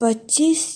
25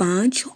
5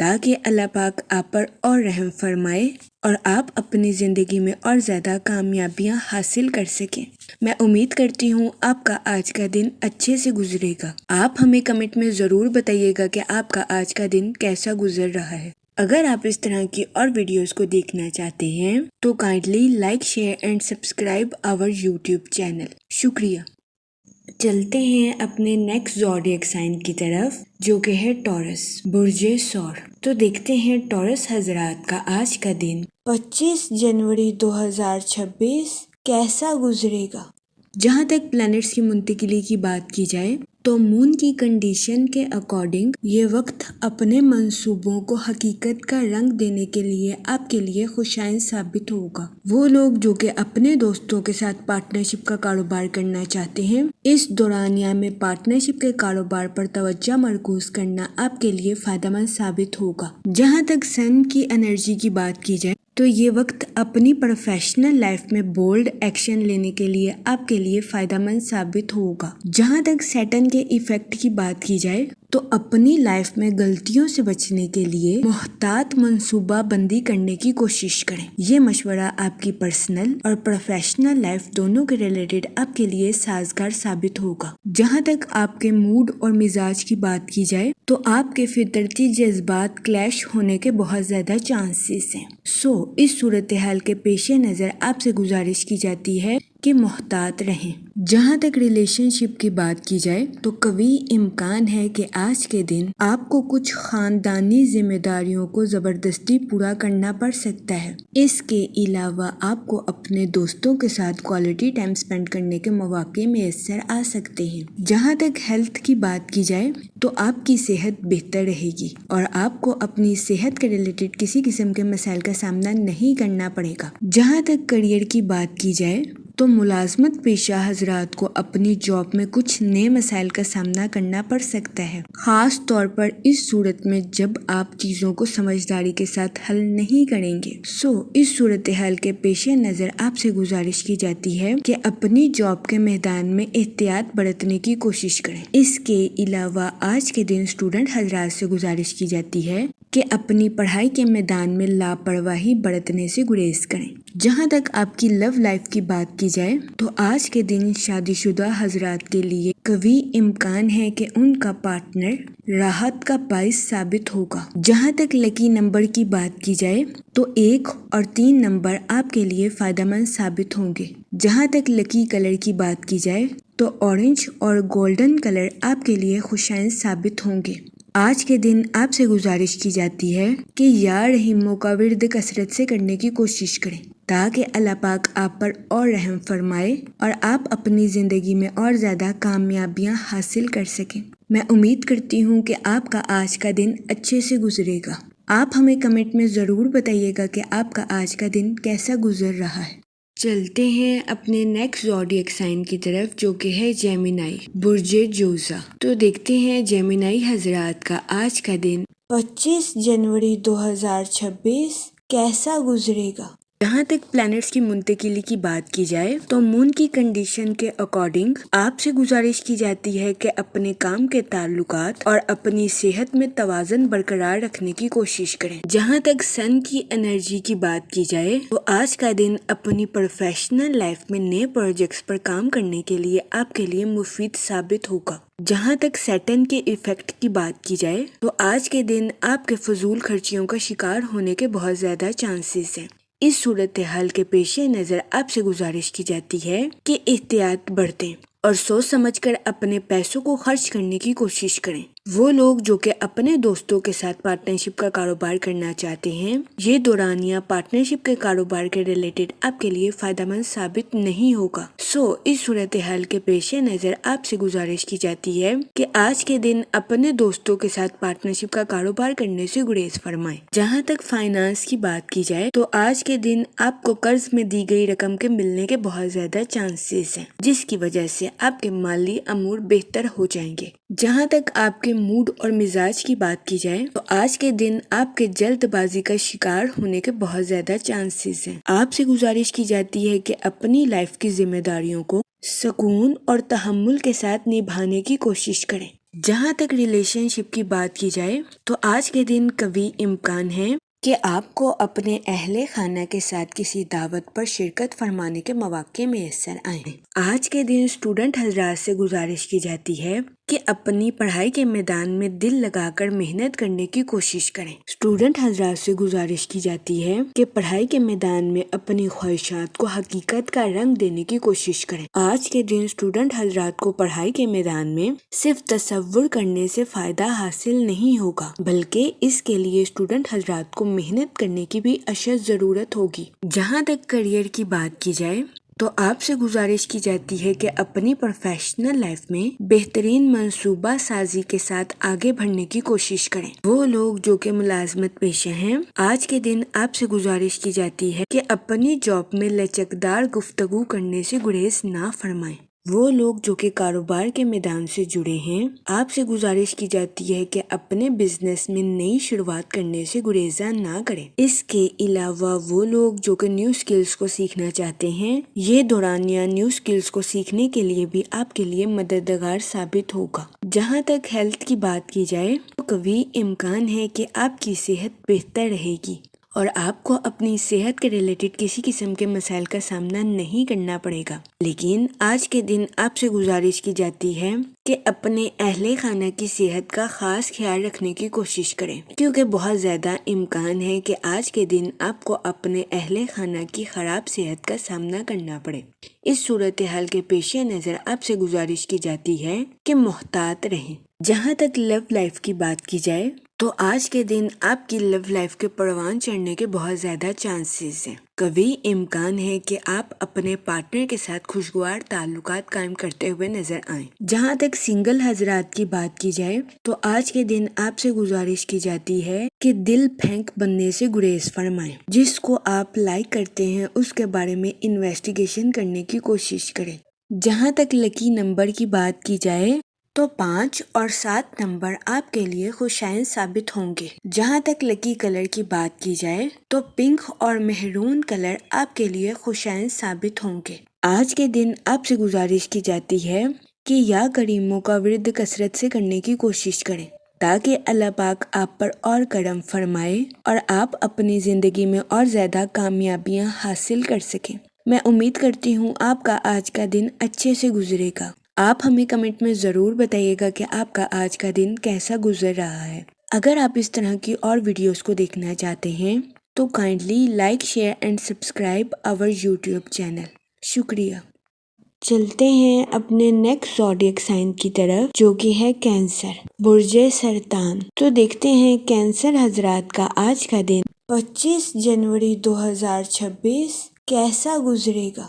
تاکہ اللہ پاک آپ پر اور رحم فرمائے اور آپ اپنی زندگی میں اور زیادہ کامیابیاں حاصل کر سکیں۔ میں امید کرتی ہوں آپ کا آج کا دن اچھے سے گزرے گا۔ آپ ہمیں کمنٹ میں ضرور بتائیے گا کہ آپ کا آج کا دن کیسا گزر رہا ہے۔ اگر آپ اس طرح کی اور ویڈیوز کو دیکھنا چاہتے ہیں تو kindly like, share and subscribe our YouTube channel. شکریہ۔ چلتے ہیں اپنے نیکسٹ زوڈیک سائن کی طرف، جو کہ ہے ٹورس، برج ثور۔ تو دیکھتے ہیں ٹورس حضرات کا آج کا دن 25 جنوری 2026 کیسا گزرے گا۔ جہاں تک پلانٹس کی منتقلی کی بات کی جائے تو مون کی کنڈیشن کے اکارڈنگ یہ وقت اپنے منصوبوں کو حقیقت کا رنگ دینے کے لیے آپ کے لیے خوشائن ثابت ہوگا۔ وہ لوگ جو کہ اپنے دوستوں کے ساتھ پارٹنرشپ کا کاروبار کرنا چاہتے ہیں، اس دورانیہ میں پارٹنرشپ کے کاروبار پر توجہ مرکوز کرنا آپ کے لیے فائدہ مند ثابت ہوگا۔ جہاں تک سن کی انرجی کی بات کی جائے تو یہ وقت اپنی پروفیشنل لائف میں بولڈ ایکشن لینے کے لیے آپ کے لیے فائدہ مند ثابت ہوگا۔ جہاں تک سیٹن کے ایفیکٹ کی بات کی جائے تو اپنی لائف میں غلطیوں سے بچنے کے لیے محتاط منصوبہ بندی کرنے کی کوشش کریں۔ یہ مشورہ آپ کی پرسنل اور پروفیشنل لائف دونوں کے ریلیٹڈ آپ کے لیے سازگار ثابت ہوگا۔ جہاں تک آپ کے موڈ اور مزاج کی بات کی جائے تو آپ کے فطرتی جذبات کلیش ہونے کے بہت زیادہ چانسز ہیں۔ اس صورتحال کے پیش نظر آپ سے گزارش کی جاتی ہے کہ محتاط رہیں۔ جہاں تک ریلیشن شپ کی بات کی جائے تو قوی امکان ہے کہ آج کے دن آپ کو کچھ خاندانی ذمہ داریوں کو زبردستی پورا کرنا پڑ سکتا ہے۔ اس کے علاوہ آپ کو اپنے دوستوں کے ساتھ کوالٹی ٹائم سپینڈ کرنے کے مواقع میسر آ سکتے ہیں۔ جہاں تک ہیلتھ کی بات کی جائے تو آپ کی صحت بہتر رہے گی اور آپ کو اپنی صحت کے ریلیٹڈ کسی قسم کے مسائل کا سامنا نہیں کرنا پڑے گا۔ جہاں تک کیریئر کی بات کی جائے تو ملازمت پیشہ حضرات کو اپنی جاب میں کچھ نئے مسائل کا سامنا کرنا پڑ سکتا ہے، خاص طور پر اس صورت میں جب آپ چیزوں کو سمجھداری کے ساتھ حل نہیں کریں گے۔ اس صورتحال کے پیش نظر آپ سے گزارش کی جاتی ہے کہ اپنی جاب کے میدان میں احتیاط برتنے کی کوشش کریں۔ اس کے علاوہ آج کے دن اسٹوڈنٹ حضرات سے گزارش کی جاتی ہے کہ اپنی پڑھائی کے میدان میں لاپرواہی برتنے سے گریز کریں۔ جہاں تک آپ کی لو لائف کی بات کی جائے تو آج کے دن شادی شدہ حضرات کے لیے قوی امکان ہے کہ ان کا پارٹنر راحت کا باعث ثابت ہوگا۔ جہاں تک لکی نمبر کی بات کی جائے تو 1 اور 3 نمبر آپ کے لیے فائدہ مند ثابت ہوں گے۔ جہاں تک لکی کلر کی بات کی جائے تو اورنج اور گولڈن کلر آپ کے لیے خوشائن ثابت ہوں گے۔ آج کے دن آپ سے گزارش کی جاتی ہے کہ یا رحیموں کا ورد کثرت سے کرنے کی کوشش کریں تاکہ اللہ پاک آپ پر اور رحم فرمائے اور آپ اپنی زندگی میں اور زیادہ کامیابیاں حاصل کر سکیں۔ میں امید کرتی ہوں کہ آپ کا آج کا دن اچھے سے گزرے گا۔ آپ ہمیں کمنٹ میں ضرور بتائیے گا کہ آپ کا آج کا دن کیسا گزر رہا ہے۔ چلتے ہیں اپنے نیکسٹ زوڈیک سائن کی طرف، جو کہ ہے جیمینائی، برج جوزا۔ تو دیکھتے ہیں جیمینائی حضرات کا آج کا دن 25 جنوری 2026 کیسا گزرے گا۔ جہاں تک پلانٹس کی منتقلی کی بات کی جائے تو مون کی کنڈیشن کے اکارڈنگ آپ سے گزارش کی جاتی ہے کہ اپنے کام کے تعلقات اور اپنی صحت میں توازن برقرار رکھنے کی کوشش کریں۔ جہاں تک سن کی انرجی کی بات کی جائے تو آج کا دن اپنی پروفیشنل لائف میں نئے پروجیکٹس پر کام کرنے کے لیے آپ کے لیے مفید ثابت ہوگا۔ جہاں تک سیٹن کے ایفیکٹ کی بات کی جائے تو آج کے دن آپ کے فضول خرچیوں کا شکار ہونے کے بہت زیادہ چانسز ہیں۔ اس صورتحال کے پیش نظر آپ سے گزارش کی جاتی ہے کہ احتیاط برتیں اور سوچ سمجھ کر اپنے پیسوں کو خرچ کرنے کی کوشش کریں۔ وہ لوگ جو کہ اپنے دوستوں کے ساتھ پارٹنرشپ کا کاروبار کرنا چاہتے ہیں، یہ دورانیہ پارٹنرشپ کے کاروبار کے ریلیٹڈ آپ کے لیے فائدہ مند ثابت نہیں ہوگا۔ اس صورتحال کے پیش نظر آپ سے گزارش کی جاتی ہے کہ آج کے دن اپنے دوستوں کے ساتھ پارٹنرشپ کا کاروبار کرنے سے گریز فرمائیں۔ جہاں تک فائنانس کی بات کی جائے تو آج کے دن آپ کو قرض میں دی گئی رقم کے ملنے کے بہت زیادہ چانسز ہیں، جس کی وجہ سے آپ کے مالی امور بہتر ہو جائیں گے۔ جہاں تک آپ کے موڈ اور مزاج کی بات کی جائے تو آج کے دن آپ کے جلد بازی کا شکار ہونے کے بہت زیادہ چانسز ہیں۔ آپ سے گزارش کی جاتی ہے کہ اپنی لائف کی ذمہ داریوں کو سکون اور تحمل کے ساتھ نبھانے کی کوشش کریں۔ جہاں تک ریلیشن شپ کی بات کی جائے تو آج کے دن قوی امکان ہے کہ آپ کو اپنے اہل خانہ کے ساتھ کسی دعوت پر شرکت فرمانے کے مواقع میسر آئیں۔ آج کے دن اسٹوڈنٹ حضرات سے گزارش کی جاتی ہے کہ اپنی پڑھائی کے میدان میں دل لگا کر محنت کرنے کی کوشش کریں۔ اسٹوڈنٹ حضرات سے گزارش کی جاتی ہے کہ پڑھائی کے میدان میں اپنی خواہشات کو حقیقت کا رنگ دینے کی کوشش کریں۔ آج کے دن اسٹوڈنٹ حضرات کو پڑھائی کے میدان میں صرف تصور کرنے سے فائدہ حاصل نہیں ہوگا، بلکہ اس کے لیے اسٹوڈنٹ حضرات کو محنت کرنے کی بھی اشد ضرورت ہوگی۔ جہاں تک کیریئر کی بات کی جائے تو آپ سے گزارش کی جاتی ہے کہ اپنی پروفیشنل لائف میں بہترین منصوبہ سازی کے ساتھ آگے بڑھنے کی کوشش کریں۔ وہ لوگ جو کہ ملازمت پیشہ ہیں، آج کے دن آپ سے گزارش کی جاتی ہے کہ اپنی جاب میں لچکدار گفتگو کرنے سے گریز نہ فرمائیں۔ وہ لوگ جو کہ کاروبار کے میدان سے جڑے ہیں، آپ سے گزارش کی جاتی ہے کہ اپنے بزنس میں نئی شروعات کرنے سے گریزاں نہ کریں۔ اس کے علاوہ وہ لوگ جو کہ نیو سکلز کو سیکھنا چاہتے ہیں، یہ دورانیہ نیو سکلز کو سیکھنے کے لیے بھی آپ کے لیے مددگار ثابت ہوگا۔ جہاں تک ہیلتھ کی بات کی جائے تو قوی امکان ہے کہ آپ کی صحت بہتر رہے گی اور آپ کو اپنی صحت کے ریلیٹڈ کسی قسم کے مسائل کا سامنا نہیں کرنا پڑے گا، لیکن آج کے دن آپ سے گزارش کی جاتی ہے کہ اپنے اہل خانہ کی صحت کا خاص خیال رکھنے کی کوشش کریں، کیونکہ بہت زیادہ امکان ہے کہ آج کے دن آپ کو اپنے اہل خانہ کی خراب صحت کا سامنا کرنا پڑے۔ اس صورتحال کے پیش نظر آپ سے گزارش کی جاتی ہے کہ محتاط رہیں۔ جہاں تک لو لائف کی بات کی جائے تو آج کے دن آپ کی لو لائف کے پروان چڑھنے کے بہت زیادہ چانسز ہیں۔ قوی امکان ہے کہ آپ اپنے پارٹنر کے ساتھ خوشگوار تعلقات قائم کرتے ہوئے نظر آئیں۔ جہاں تک سنگل حضرات کی بات کی جائے تو آج کے دن آپ سے گزارش کی جاتی ہے کہ دل پھینک بننے سے گریز فرمائیں۔ جس کو آپ لائک کرتے ہیں اس کے بارے میں انویسٹیگیشن کرنے کی کوشش کریں۔ جہاں تک لکی نمبر کی بات کی جائے تو 5 اور 7 نمبر آپ کے لیے خوشائن ثابت ہوں گے۔ جہاں تک لکی کلر کی بات کی جائے تو پنک اور مہرون کلر آپ کے لیے خوشائن ثابت ہوں گے۔ آج کے دن آپ سے گزارش کی جاتی ہے کہ یا کریموں کا ورد کثرت سے کرنے کی کوشش کریں تاکہ اللہ پاک آپ پر اور کرم فرمائے اور آپ اپنی زندگی میں اور زیادہ کامیابیاں حاصل کر سکیں۔ میں امید کرتی ہوں آپ کا آج کا دن اچھے سے گزرے گا۔ آپ ہمیں کمنٹ میں ضرور بتائیے گا کہ آپ کا آج کا دن کیسا گزر رہا ہے۔ اگر آپ اس طرح کی اور ویڈیوز کو دیکھنا چاہتے ہیں تو kindly like, share and subscribe our YouTube channel. شکریہ۔ چلتے ہیں اپنے نیکسٹ زوڈیک سائن کی طرف جو کہ ہے کینسر، برج سرطان۔ تو دیکھتے ہیں کینسر حضرات کا آج کا دن 25 جنوری 2026 کیسا گزرے گا۔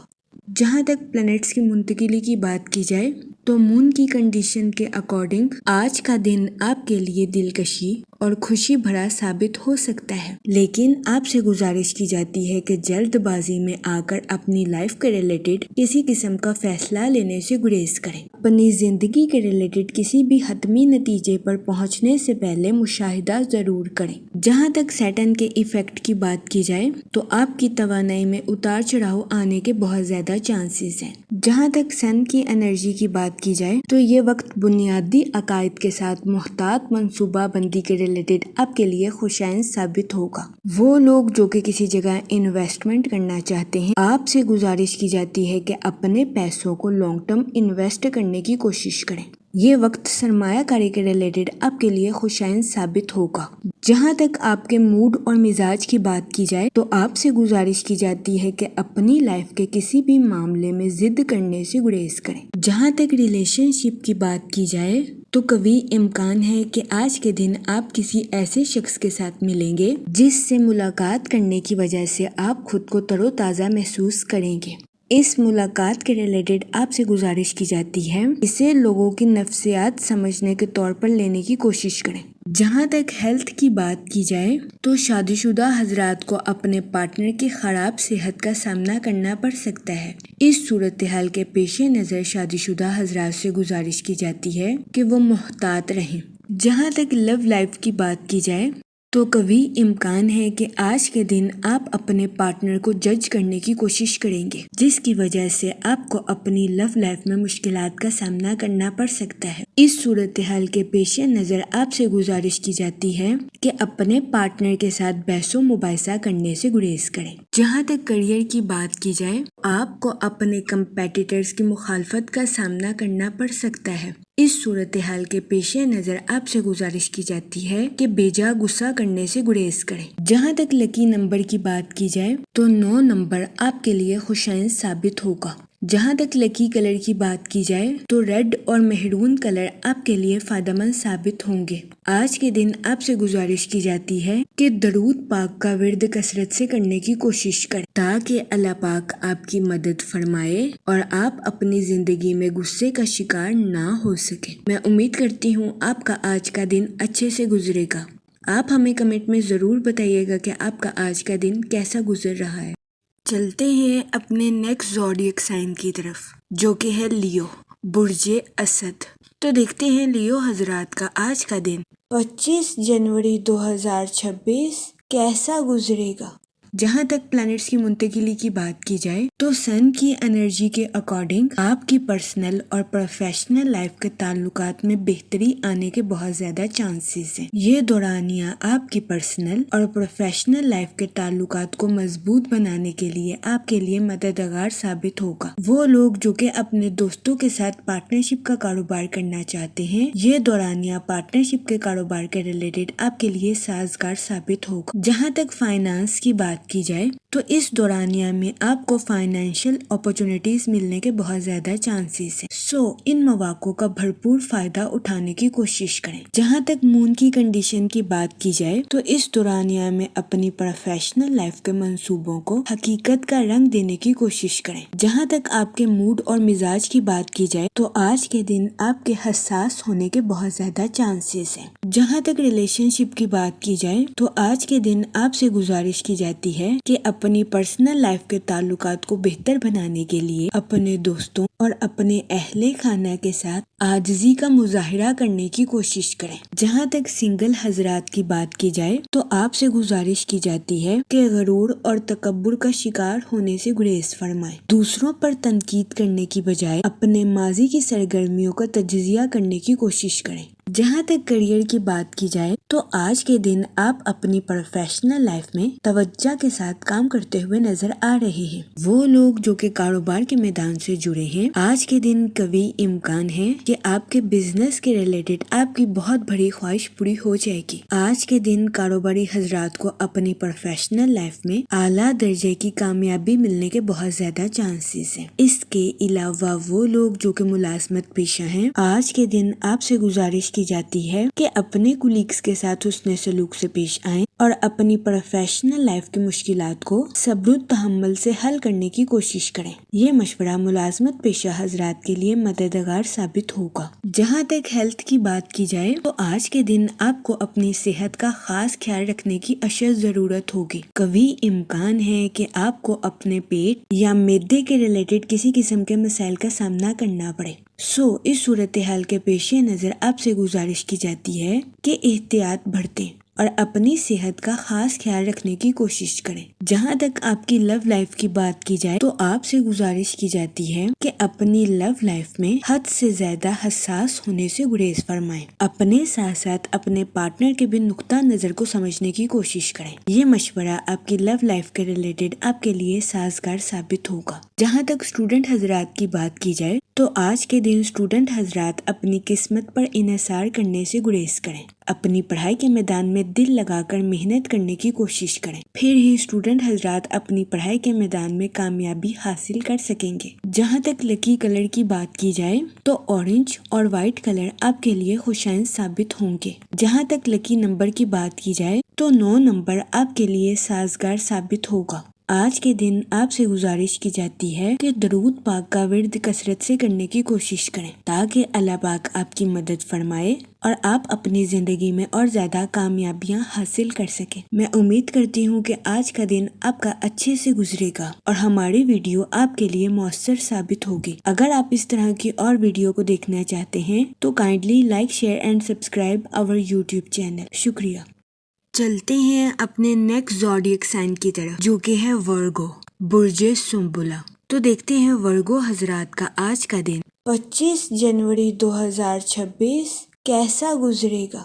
جہاں تک پلانٹس کی منتقلی کی بات کی جائے تو مون کی کنڈیشن کے اکارڈنگ آج کا دن آپ کے لیے دلکشی اور خوشی بھرا ثابت ہو سکتا ہے، لیکن آپ سے گزارش کی جاتی ہے کہ جلد بازی میں آ کر اپنی لائف کے ریلیٹڈ کسی قسم کا فیصلہ لینے سے گریز کریں۔ اپنی زندگی کے ریلیٹڈ کسی بھی حتمی نتیجے پر پہنچنے سے پہلے مشاہدہ ضرور کریں۔ جہاں تک سیٹرن کے ایفیکٹ کی بات کی جائے تو آپ کی توانائی میں اتار چڑھاؤ آنے کے بہت زیادہ چانسز ہیں۔ جہاں تک سن کی انرجی کی بات کی جائے تو یہ وقت بنیادی عقائد کے ساتھ محتاط منصوبہ بندی کے ریلیٹڈ آپ کے لیے خوشائن ثابت ہوگا۔ وہ لوگ جو کہ کسی جگہ انویسٹمنٹ کرنا چاہتے ہیں، آپ سے گزارش کی جاتی ہے کہ اپنے پیسوں کو لانگ ٹرم انویسٹ کرنے کی کوشش کریں۔ یہ وقت سرمایہ کاری کے ریلیٹڈ آپ کے لیے خوشائن ثابت ہوگا۔ جہاں تک آپ کے موڈ اور مزاج کی بات کی جائے تو آپ سے گزارش کی جاتی ہے کہ اپنی لائف کے کسی بھی معاملے میں ضد کرنے سے گریز کریں۔ جہاں تک ریلیشن شپ کی بات کی جائے تو قوی امکان ہے کہ آج کے دن آپ کسی ایسے شخص کے ساتھ ملیں گے جس سے ملاقات کرنے کی وجہ سے آپ خود کو تر و تازہ محسوس کریں گے۔ اس ملاقات کے ریلیٹڈ آپ سے گزارش کی جاتی ہے اسے لوگوں کی نفسیات سمجھنے کے طور پر لینے کی کوشش کریں۔ جہاں تک ہیلتھ کی بات کی جائے تو شادی شدہ حضرات کو اپنے پارٹنر کی خراب صحت کا سامنا کرنا پڑ سکتا ہے۔ اس صورتحال کے پیش نظر شادی شدہ حضرات سے گزارش کی جاتی ہے کہ وہ محتاط رہیں۔ جہاں تک لو لائف کی بات کی جائے تو کبھی امکان ہے کہ آج کے دن آپ اپنے پارٹنر کو جج کرنے کی کوشش کریں گے، جس کی وجہ سے آپ کو اپنی لو لائف میں مشکلات کا سامنا کرنا پڑ سکتا ہے۔ اس صورتحال کے پیش نظر آپ سے گزارش کی جاتی ہے کہ اپنے پارٹنر کے ساتھ بحث و مباحثہ کرنے سے گریز کریں۔ جہاں تک کیریئر کی بات کی جائے، آپ کو اپنے کمپیٹیٹرز کی مخالفت کا سامنا کرنا پڑ سکتا ہے۔ اس صورتحال کے پیش نظر آپ سے گزارش کی جاتی ہے کہ بیجا غصہ کرنے سے گریز کریں۔ جہاں تک لکی نمبر کی بات کی جائے تو 9 نمبر آپ کے لیے خوشائن ثابت ہوگا۔ جہاں تک لکی کلر کی بات کی جائے تو ریڈ اور مہرون کلر آپ کے لیے فائدہ مند ثابت ہوں گے۔ آج کے دن آپ سے گزارش کی جاتی ہے کہ درود پاک کا ورد کثرت سے کرنے کی کوشش کریں تاکہ اللہ پاک آپ کی مدد فرمائے اور آپ اپنی زندگی میں غصے کا شکار نہ ہو سکے۔ میں امید کرتی ہوں آپ کا آج کا دن اچھے سے گزرے گا۔ آپ ہمیں کمنٹ میں ضرور بتائیے گا کہ آپ کا آج کا دن کیسا گزر رہا ہے۔ چلتے ہیں اپنے نیکسٹ زوڈیک سائن کی طرف، جو کہ ہے لیو، برج اسد۔ تو دیکھتے ہیں لیو حضرات کا آج کا دن 25 جنوری 2026 کیسا گزرے گا۔ جہاں تک پلانٹس کی منتقلی کی بات کی جائے تو سن کی انرجی کے اکارڈنگ آپ کی پرسنل اور پروفیشنل لائف کے تعلقات میں بہتری آنے کے بہت زیادہ چانسز ہیں۔ یہ دورانیہ آپ کی پرسنل اور پروفیشنل لائف کے تعلقات کو مضبوط بنانے کے لیے آپ کے لیے مددگار ثابت ہوگا۔ وہ لوگ جو کہ اپنے دوستوں کے ساتھ پارٹنرشپ کا کاروبار کرنا چاہتے ہیں، یہ دورانیہ پارٹنرشپ کے کاروبار کے ریلیٹڈ آپ کے لیے سازگار ثابت ہوگا۔ جہاں تک فائنانس کی بات کی جائے تو اس دورانیہ میں آپ کو فائنینشیل اپرچونٹیز ملنے کے بہت زیادہ چانسز ہیں، ان مواقع کا بھرپور فائدہ اٹھانے کی کوشش کریں۔ جہاں تک مون کی کنڈیشن کی بات کی جائے تو اس دورانیہ میں اپنی پروفیشنل لائف کے منصوبوں کو حقیقت کا رنگ دینے کی کوشش کریں۔ جہاں تک آپ کے موڈ اور مزاج کی بات کی جائے تو آج کے دن آپ کے حساس ہونے کے بہت زیادہ چانسز ہیں۔ جہاں تک ریلیشن شپ کی بات کی جائے تو آج کے دن آپ سے گزارش کی جاتی ہے کہ اپنی پرسنل لائف کے تعلقات کو بہتر بنانے کے لیے اپنے دوستوں اور اپنے اہل خانہ کے ساتھ عاجزی کا مظاہرہ کرنے کی کوشش کریں۔ جہاں تک سنگل حضرات کی بات کی جائے تو آپ سے گزارش کی جاتی ہے کہ غرور اور تکبر کا شکار ہونے سے گریز فرمائیں۔ دوسروں پر تنقید کرنے کی بجائے اپنے ماضی کی سرگرمیوں کا تجزیہ کرنے کی کوشش کریں۔ جہاں تک کیریئر کی بات کی جائے تو آج کے دن آپ اپنی پروفیشنل لائف میں توجہ کے ساتھ کام کرتے ہوئے نظر آ رہے ہیں۔ وہ لوگ جو کہ کاروبار کے میدان سے جڑے ہیں، آج کے دن قوی امکان ہے کہ آپ کے بزنس کے ریلیٹڈ آپ کی بہت بڑی خواہش پوری ہو جائے گی۔ آج کے دن کاروباری حضرات کو اپنی پروفیشنل لائف میں اعلیٰ درجے کی کامیابی ملنے کے بہت زیادہ چانسز ہیں۔ اس کے علاوہ وہ لوگ جو کہ ملازمت پیشہ ہیں، آج کے دن آپ سے گزارش کی جاتی ہے کہ اپنے کولیگز کے ساتھ حسن سلوک سے پیش آئیں اور اپنی پروفیشنل لائف کی مشکلات کو صبر و تحمل سے حل کرنے کی کوشش کریں۔ یہ مشورہ ملازمت پیشہ حضرات کے لیے مددگار ثابت ہوگا۔ جہاں تک ہیلتھ کی بات کی جائے تو آج کے دن آپ کو اپنی صحت کا خاص خیال رکھنے کی اشد ضرورت ہوگی۔ قوی امکان ہے کہ آپ کو اپنے پیٹ یا معدے کے ریلیٹڈ کسی قسم کے مسائل کا سامنا کرنا پڑے۔ اس صورتحال کے پیش نظر آپ سے گزارش کی جاتی ہے کہ احتیاط برتیں اور اپنی صحت کا خاص خیال رکھنے کی کوشش کریں۔ جہاں تک آپ کی لو لائف کی بات کی جائے تو آپ سے گزارش کی جاتی ہے کہ اپنی لو لائف میں حد سے زیادہ حساس ہونے سے گریز فرمائیں۔ اپنے ساتھ ساتھ اپنے پارٹنر کے بھی نقطہ نظر کو سمجھنے کی کوشش کریں۔ یہ مشورہ آپ کی لو لائف کے ریلیٹڈ آپ کے لیے سازگار ثابت ہوگا۔ جہاں تک اسٹوڈنٹ حضرات کی بات کی جائے تو آج کے دن اسٹوڈنٹ حضرات اپنی قسمت پر انحصار کرنے سے گریز کریں۔ اپنی پڑھائی کے میدان میں دل لگا کر محنت کرنے کی کوشش کریں، پھر ہی اسٹوڈنٹ حضرات اپنی پڑھائی کے میدان میں کامیابی حاصل کر سکیں گے۔ جہاں تک لکی کلر کی بات کی جائے تو اورنج اور وائٹ کلر آپ کے لیے خوشائن ثابت ہوں گے۔ جہاں تک لکی نمبر کی بات کی جائے تو 9 نمبر آپ کے لیے سازگار ثابت ہوگا۔ آج کے دن آپ سے گزارش کی جاتی ہے کہ درود پاک کا ورد کثرت سے کرنے کی کوشش کریں تاکہ اللہ پاک آپ کی مدد فرمائے اور آپ اپنی زندگی میں اور زیادہ کامیابیاں حاصل کر سکیں۔ میں امید کرتی ہوں کہ آج کا دن آپ کا اچھے سے گزرے گا اور ہماری ویڈیو آپ کے لیے مؤثر ثابت ہوگی۔ اگر آپ اس طرح کی اور ویڈیو کو دیکھنا چاہتے ہیں تو kindly like, share and subscribe our YouTube channel. شکریہ۔ چلتے ہیں اپنے نیکسٹ زوڈیک سائن کی طرف، جو کہ ہے ورگو، برج سنبلہ۔ تو دیکھتے ہیں ورگو حضرات کا آج کا دن 25 جنوری 2026 کیسا گزرے گا۔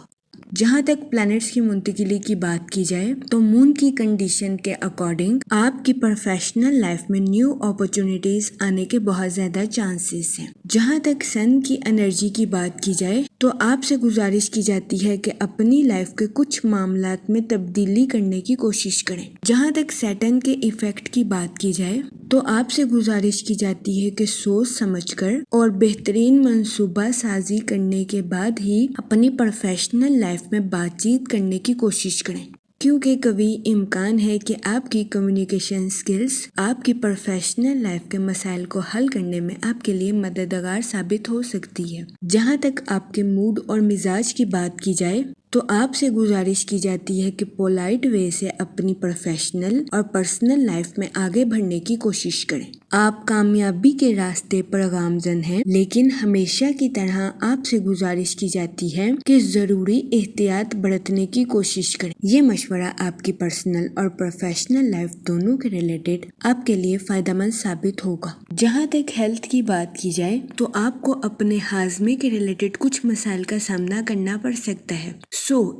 جہاں تک پلانٹس کی منتقلی کی بات کی جائے تو مون کی کنڈیشن کے اکارڈنگ آپ کی پروفیشنل لائف میں نیو اپرچونٹیز آنے کے بہت زیادہ چانسز ہیں۔ جہاں تک سن کی انرجی کی بات کی جائے تو آپ سے گزارش کی جاتی ہے کہ اپنی لائف کے کچھ معاملات میں تبدیلی کرنے کی کوشش کریں۔ جہاں تک سیٹرن کے ایفیکٹ کی بات کی جائے تو آپ سے گزارش کی جاتی ہے کہ سوچ سمجھ کر اور بہترین منصوبہ سازی کرنے کے بعد ہی اپنی پروفیشنل لائف میں بات چیت کرنے کی کوشش کریں، کیونکہ کبھی امکان ہے کہ آپ کی کمیونیکیشن سکلز آپ کی پروفیشنل لائف کے مسائل کو حل کرنے میں آپ کے لیے مددگار ثابت ہو سکتی ہے۔ جہاں تک آپ کے موڈ اور مزاج کی بات کی جائے تو آپ سے گزارش کی جاتی ہے کہ پولائٹ وے سے اپنی پروفیشنل اور پرسنل لائف میں آگے بڑھنے کی کوشش کریں۔ آپ کامیابی کے راستے پر گامزن ہیں، لیکن ہمیشہ کی طرح آپ سے گزارش کی جاتی ہے کہ ضروری احتیاط برتنے کی کوشش کریں۔ یہ مشورہ آپ کی پرسنل اور پروفیشنل لائف دونوں کے ریلیٹڈ آپ کے لیے فائدہ مند ثابت ہوگا۔ جہاں تک ہیلتھ کی بات کی جائے تو آپ کو اپنے ہاضمے کے ریلیٹڈ کچھ مسائل کا سامنا کرنا پڑ سکتا ہے۔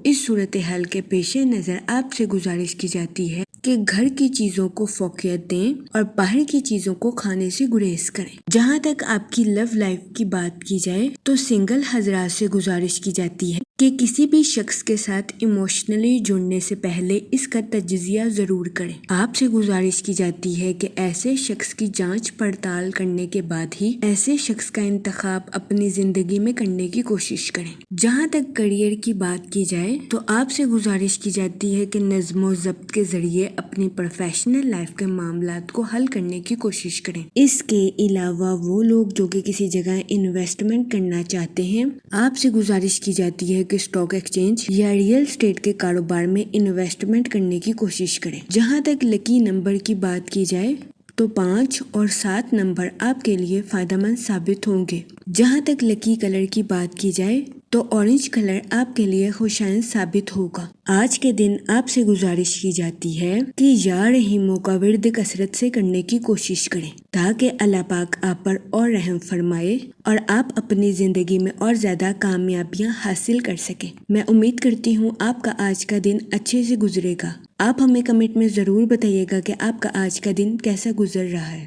اس صورتحال کے پیش نظر آپ سے گزارش کی جاتی ہے کہ گھر کی چیزوں کو فوقیت دیں اور باہر کی چیزوں کو کھانے سے گریز کریں۔ جہاں تک آپ کی لو لائف کی بات کی جائے تو سنگل حضرات سے گزارش کی جاتی ہے کہ کسی بھی شخص کے ساتھ ایموشنلی جڑنے سے پہلے اس کا تجزیہ ضرور کریں۔ آپ سے گزارش کی جاتی ہے کہ ایسے شخص کی جانچ پڑتال کرنے کے بعد ہی ایسے شخص کا انتخاب اپنی زندگی میں کرنے کی کوشش کریں۔ جہاں تک کریئر کی بات کی جائے تو آپ سے گزارش کی جاتی ہے کہ نظم و ضبط کے ذریعے اپنی پروفیشنل لائف کے معاملات کو حل کرنے کی کوشش کریں۔ اس کے علاوہ وہ لوگ جو کہ کسی جگہ انویسٹمنٹ کرنا چاہتے ہیں، آپ سے گزارش کی جاتی ہے کہ اسٹاک ایکسچینج یا ریئل اسٹیٹ کے کاروبار میں انویسٹمنٹ کرنے کی کوشش کریں۔ جہاں تک لکی نمبر کی بات کی جائے تو 5 اور 7 نمبر آپ کے لیے فائدہ مند ثابت ہوں گے۔ جہاں تک لکی کلر کی بات کی جائے تو اورنج کلر آپ کے لیے خوشائند ثابت ہوگا۔ آج کے دن آپ سے گزارش کی جاتی ہے کہ یا رحیموں کا ورد کثرت سے کرنے کی کوشش کریں تاکہ اللہ پاک آپ پر اور رحم فرمائے اور آپ اپنی زندگی میں اور زیادہ کامیابیاں حاصل کر سکیں۔ میں امید کرتی ہوں آپ کا آج کا دن اچھے سے گزرے گا۔ آپ ہمیں کمنٹ میں ضرور بتائیے گا کہ آپ کا آج کا دن کیسا گزر رہا ہے۔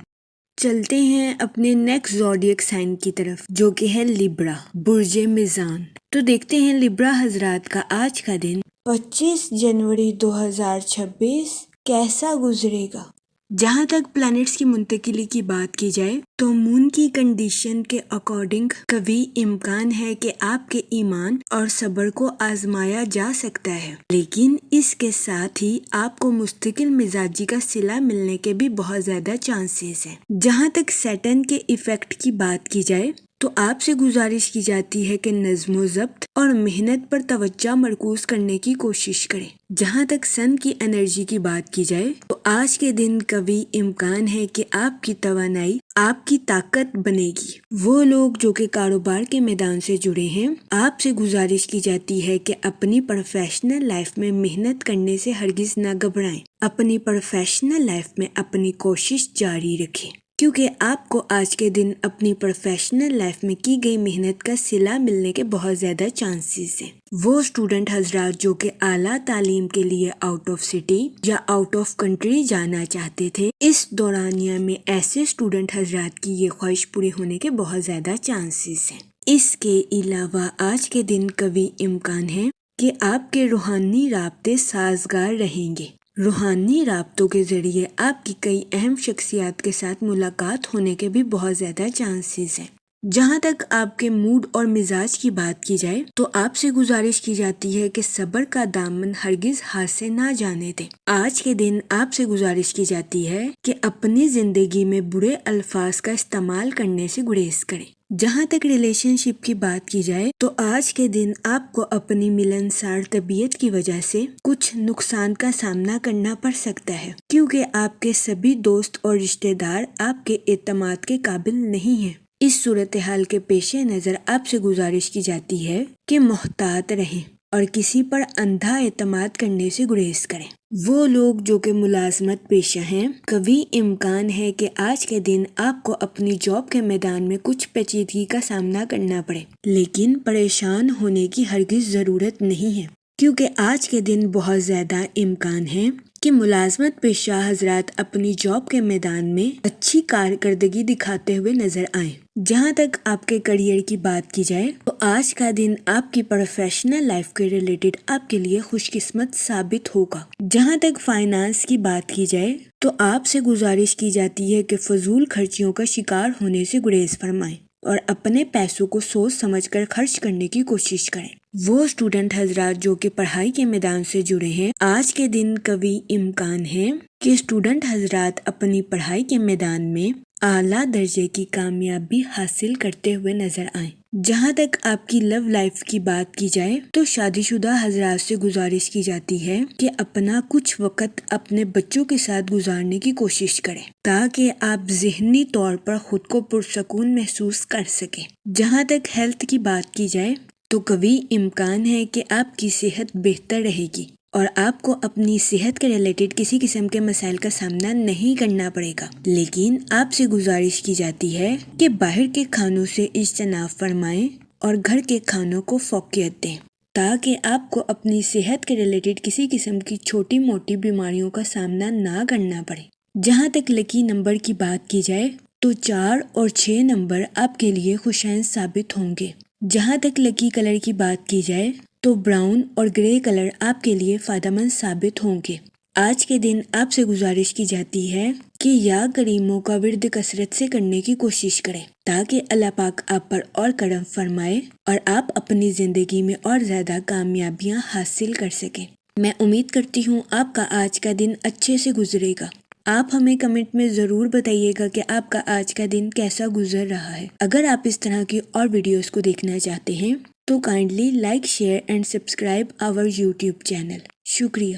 چلتے ہیں اپنے نیکسٹ زوڈیک سائن کی طرف، جو کہ ہے لیبرا، برج میزان۔ تو دیکھتے ہیں لیبرا حضرات کا آج کا دن 25 جنوری 2026 کیسا گزرے گا۔ جہاں تک پلانٹس کی منتقلی کی بات کی جائے تو مون کی کنڈیشن کے اکارڈنگ کبھی امکان ہے کہ آپ کے ایمان اور صبر کو آزمایا جا سکتا ہے، لیکن اس کے ساتھ ہی آپ کو مستقل مزاجی کا صلہ ملنے کے بھی بہت زیادہ چانسز ہیں۔ جہاں تک سیٹرن کے ایفیکٹ کی بات کی جائے تو آپ سے گزارش کی جاتی ہے کہ نظم و ضبط اور محنت پر توجہ مرکوز کرنے کی کوشش کریں۔ جہاں تک سن کی انرجی کی بات کی جائے تو آج کے دن کبھی امکان ہے کہ آپ کی توانائی آپ کی طاقت بنے گی۔ وہ لوگ جو کہ کاروبار کے میدان سے جڑے ہیں، آپ سے گزارش کی جاتی ہے کہ اپنی پروفیشنل لائف میں محنت کرنے سے ہرگز نہ گھبرائیں۔ اپنی پروفیشنل لائف میں اپنی کوشش جاری رکھیں، کیونکہ آپ کو آج کے دن اپنی پروفیشنل لائف میں کی گئی محنت کا صلہ ملنے کے بہت زیادہ چانسز ہیں۔ وہ اسٹوڈنٹ حضرات جو کہ اعلیٰ تعلیم کے لیے آؤٹ آف سٹی یا آؤٹ آف کنٹری جانا چاہتے تھے، اس دورانیہ میں ایسے اسٹوڈنٹ حضرات کی یہ خواہش پوری ہونے کے بہت زیادہ چانسز ہیں۔ اس کے علاوہ آج کے دن کبھی امکان ہے کہ آپ کے روحانی رابطے سازگار رہیں گے۔ روحانی رابطوں کے ذریعے آپ کی کئی اہم شخصیات کے ساتھ ملاقات ہونے کے بھی بہت زیادہ چانسز ہیں۔ جہاں تک آپ کے موڈ اور مزاج کی بات کی جائے تو آپ سے گزارش کی جاتی ہے کہ صبر کا دامن ہرگز ہاتھ سے نہ جانے دیں۔ آج کے دن آپ سے گزارش کی جاتی ہے کہ اپنی زندگی میں برے الفاظ کا استعمال کرنے سے گریز کریں۔ جہاں تک ریلیشن شپ کی بات کی جائے تو آج کے دن آپ کو اپنی ملنسار طبیعت کی وجہ سے کچھ نقصان کا سامنا کرنا پڑ سکتا ہے، کیونکہ آپ کے سبھی دوست اور رشتہ دار آپ کے اعتماد کے قابل نہیں ہیں۔ اس صورتحال کے پیش نظر آپ سے گزارش کی جاتی ہے کہ محتاط رہیں۔ اور کسی پر اندھا اعتماد کرنے سے گریز کریں۔ وہ لوگ جو کہ ملازمت پیشہ ہیں، کبھی امکان ہے کہ آج کے دن آپ کو اپنی جاب کے میدان میں کچھ پیچیدگی کا سامنا کرنا پڑے، لیکن پریشان ہونے کی ہرگز ضرورت نہیں ہے، کیونکہ آج کے دن بہت زیادہ امکان ہے کہ ملازمت پیشہ حضرات اپنی جاب کے میدان میں اچھی کارکردگی دکھاتے ہوئے نظر آئیں۔ جہاں تک آپ کے کریئر کی بات کی جائے تو آج کا دن آپ کی پروفیشنل لائف کے ریلیٹڈ آپ کے لیے خوش قسمت ثابت ہوگا۔ جہاں تک فائنانس کی بات کی جائے تو آپ سے گزارش کی جاتی ہے کہ فضول خرچیوں کا شکار ہونے سے گریز فرمائیں اور اپنے پیسوں کو سوچ سمجھ کر خرچ کرنے کی کوشش کریں۔ وہ اسٹوڈنٹ حضرات جو کہ پڑھائی کے میدان سے جڑے ہیں، آج کے دن کبھی امکان ہے کہ اسٹوڈنٹ حضرات اپنی پڑھائی کے میدان میں اعلیٰ درجے کی کامیابی حاصل کرتے ہوئے نظر آئیں۔ جہاں تک آپ کی لو لائف کی بات کی جائے تو شادی شدہ حضرات سے گزارش کی جاتی ہے کہ اپنا کچھ وقت اپنے بچوں کے ساتھ گزارنے کی کوشش کریں تاکہ آپ ذہنی طور پر خود کو پرسکون محسوس کر سکیں۔ جہاں تک ہیلتھ کی بات کی جائے تو کبھی امکان ہے کہ آپ کی صحت بہتر رہے گی اور آپ کو اپنی صحت کے ریلیٹڈ کسی قسم کے مسائل کا سامنا نہیں کرنا پڑے گا، لیکن آپ سے گزارش کی جاتی ہے کہ باہر کے کھانوں سے اجتناب فرمائیں اور گھر کے کھانوں کو فوقیت دیں تاکہ آپ کو اپنی صحت کے ریلیٹڈ کسی قسم کی چھوٹی موٹی بیماریوں کا سامنا نہ کرنا پڑے۔ جہاں تک لکی نمبر کی بات کی جائے تو 4 اور 6 نمبر آپ کے لیے خوشائن ثابت ہوں گے۔ جہاں تک لکی کلر کی بات کی جائے تو براؤن اور گرے کلر آپ کے لیے فائدہ مند ثابت ہوں گے۔ آج کے دن آپ سے گزارش کی جاتی ہے کہ یا کریموں کا ورد کثرت سے کرنے کی کوشش کریں تاکہ اللہ پاک آپ پر اور کرم فرمائے اور آپ اپنی زندگی میں اور زیادہ کامیابیاں حاصل کر سکیں۔ میں امید کرتی ہوں آپ کا آج کا دن اچھے سے گزرے گا۔ آپ ہمیں کمنٹ میں ضرور بتائیے گا کہ آپ کا آج کا دن کیسا گزر رہا ہے۔ اگر آپ اس طرح کی اور ویڈیوز کو دیکھنا چاہتے ہیں تو kindly like, share and subscribe our YouTube channel. شکریہ۔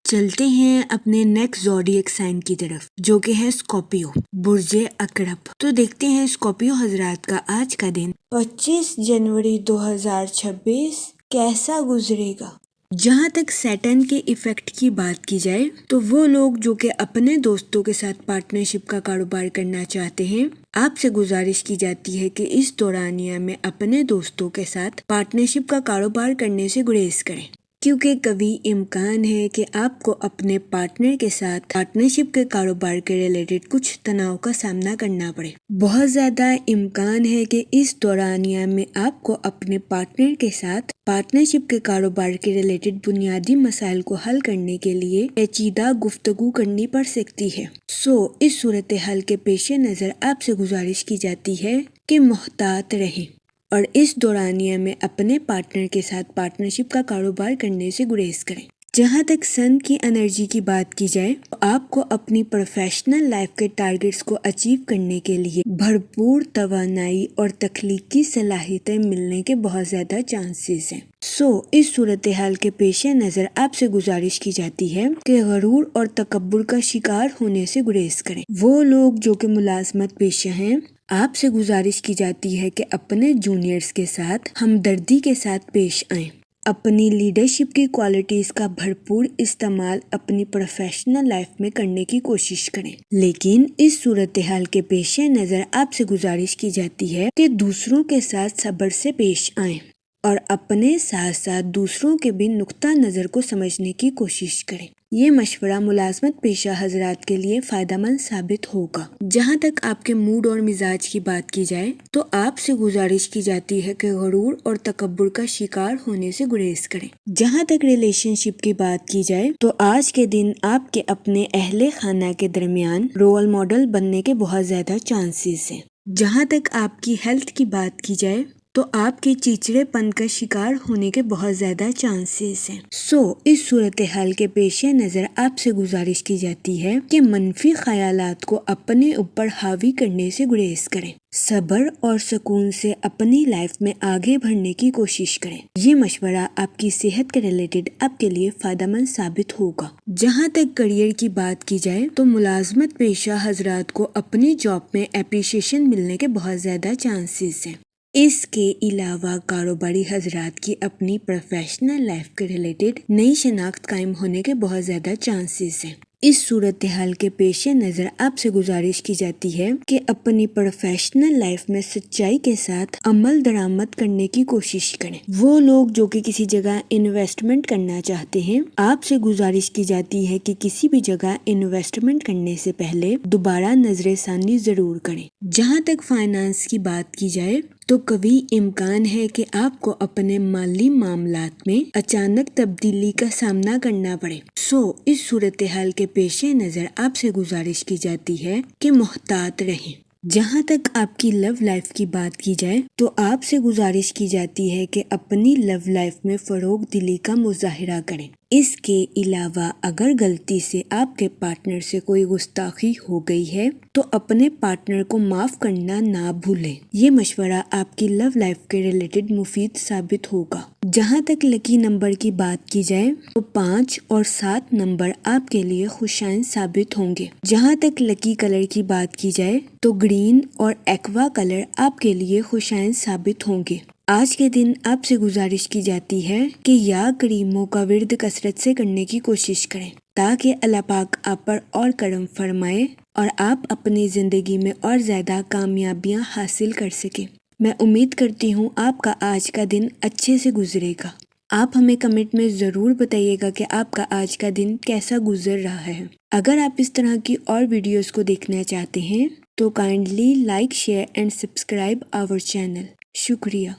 چلتے ہیں اپنے نیکسٹ زوڈیک سائن کی طرف جو کہ ہے اسکارپیو، برج عقرب۔ تو دیکھتے ہیں اسکارپیو حضرات کا آج کا دن 25 جنوری 2026 کیسا گزرے گا۔ جہاں تک سیٹرن کے ایفیکٹ کی بات کی جائے تو وہ لوگ جو کہ اپنے دوستوں کے ساتھ پارٹنرشپ کا کاروبار کرنا چاہتے ہیں، آپ سے گزارش کی جاتی ہے کہ اس دورانیہ میں اپنے دوستوں کے ساتھ پارٹنرشپ کا کاروبار کرنے سے گریز کریں، کیونکہ کبھی امکان ہے کہ آپ کو اپنے پارٹنر کے ساتھ پارٹنرشپ کے کاروبار کے ریلیٹڈ کچھ تناؤ کا سامنا کرنا پڑے۔ بہت زیادہ امکان ہے کہ اس دورانیہ میں آپ کو اپنے پارٹنر کے ساتھ پارٹنرشپ کے کاروبار کے ریلیٹڈ بنیادی مسائل کو حل کرنے کے لیے پیچیدہ گفتگو کرنی پڑ سکتی ہے۔ اس صورتحال کے پیش نظر آپ سے گزارش کی جاتی ہے کہ محتاط رہیں اور اس دورانیہ میں اپنے پارٹنر کے ساتھ پارٹنرشپ کا کاروبار کرنے سے گریز کریں۔ جہاں تک سن کی انرجی کی بات کی جائے تو آپ کو اپنی پروفیشنل لائف کے ٹارگٹس کو اچیو کرنے کے لیے بھرپور توانائی اور تخلیقی صلاحیتیں ملنے کے بہت زیادہ چانسز ہیں۔ اس صورتحال کے پیش نظر آپ سے گزارش کی جاتی ہے کہ غرور اور تکبر کا شکار ہونے سے گریز کریں۔ وہ لوگ جو کہ ملازمت پیشہ ہیں، آپ سے گزارش کی جاتی ہے کہ اپنے جونیئرز کے ساتھ ہمدردی کے ساتھ پیش آئیں۔ اپنی لیڈرشپ کی کوالٹیز کا بھرپور استعمال اپنی پروفیشنل لائف میں کرنے کی کوشش کریں، لیکن اس صورتحال کے پیش نظر آپ سے گزارش کی جاتی ہے کہ دوسروں کے ساتھ صبر سے پیش آئیں اور اپنے ساتھ ساتھ دوسروں کے بھی نقطہ نظر کو سمجھنے کی کوشش کریں۔ یہ مشورہ ملازمت پیشہ حضرات کے لیے فائدہ مند ثابت ہوگا۔ جہاں تک آپ کے موڈ اور مزاج کی بات کی جائے تو آپ سے گزارش کی جاتی ہے کہ غرور اور تکبر کا شکار ہونے سے گریز کریں۔ جہاں تک ریلیشن شپ کی بات کی جائے تو آج کے دن آپ کے اپنے اہل خانہ کے درمیان رول ماڈل بننے کے بہت زیادہ چانسز ہیں۔ جہاں تک آپ کی ہیلتھ کی بات کی جائے تو آپ کے چیچڑے پن کا شکار ہونے کے بہت زیادہ چانسز ہیں۔ اس صورتحال کے پیش نظر آپ سے گزارش کی جاتی ہے کہ منفی خیالات کو اپنے اوپر حاوی کرنے سے گریز کریں۔ صبر اور سکون سے اپنی لائف میں آگے بڑھنے کی کوشش کریں۔ یہ مشورہ آپ کی صحت کے ریلیٹڈ آپ کے لیے فائدہ مند ثابت ہوگا۔ جہاں تک کریئر کی بات کی جائے تو ملازمت پیشہ حضرات کو اپنی جاب میں اپریشیشن ملنے کے بہت زیادہ چانسز ہیں۔ اس کے علاوہ کاروباری حضرات کی اپنی پروفیشنل لائف کے ریلیٹڈ نئی شناخت قائم ہونے کے بہت زیادہ چانسز ہیں۔ اس صورتحال کے پیش نظر آپ سے گزارش کی جاتی ہے کہ اپنی پروفیشنل لائف میں سچائی کے ساتھ عمل درآمد کرنے کی کوشش کریں۔ وہ لوگ جو کہ کسی جگہ انویسٹمنٹ کرنا چاہتے ہیں، آپ سے گزارش کی جاتی ہے کہ کسی بھی جگہ انویسٹمنٹ کرنے سے پہلے دوبارہ نظر ثانی ضرور کریں۔ جہاں تک فائنانس کی بات کی جائے تو کبھی امکان ہے کہ آپ کو اپنے مالی معاملات میں اچانک تبدیلی کا سامنا کرنا پڑے۔ اس صورتحال کے پیش نظر آپ سے گزارش کی جاتی ہے کہ محتاط رہیں۔ جہاں تک آپ کی لو لائف کی بات کی جائے تو آپ سے گزارش کی جاتی ہے کہ اپنی لو لائف میں فروغ دلی کا مظاہرہ کریں۔ اس کے علاوہ اگر غلطی سے آپ کے پارٹنر سے کوئی گستاخی ہو گئی ہے تو اپنے پارٹنر کو معاف کرنا نہ بھولیں۔ یہ مشورہ آپ کی لو لائف کے ریلیٹڈ مفید ثابت ہوگا۔ جہاں تک لکی نمبر کی بات کی جائے تو 5 اور 7 نمبر آپ کے لیے خوشائن ثابت ہوں گے۔ جہاں تک لکی کلر کی بات کی جائے تو گرین اور ایکوا کلر آپ کے لیے خوشائن ثابت ہوں گے۔ آج کے دن آپ سے گزارش کی جاتی ہے کہ یا کریموں کا ورد کثرت سے کرنے کی کوشش کریں تاکہ اللہ پاک آپ پر اور کرم فرمائے اور آپ اپنی زندگی میں اور زیادہ کامیابیاں حاصل کر سکیں۔ میں امید کرتی ہوں آپ کا آج کا دن اچھے سے گزرے گا۔ آپ ہمیں کمنٹ میں ضرور بتائیے گا کہ آپ کا آج کا دن کیسا گزر رہا ہے۔ اگر آپ اس طرح کی اور ویڈیوز کو دیکھنا چاہتے ہیں تو kindly like, share and subscribe our channel. شکریہ۔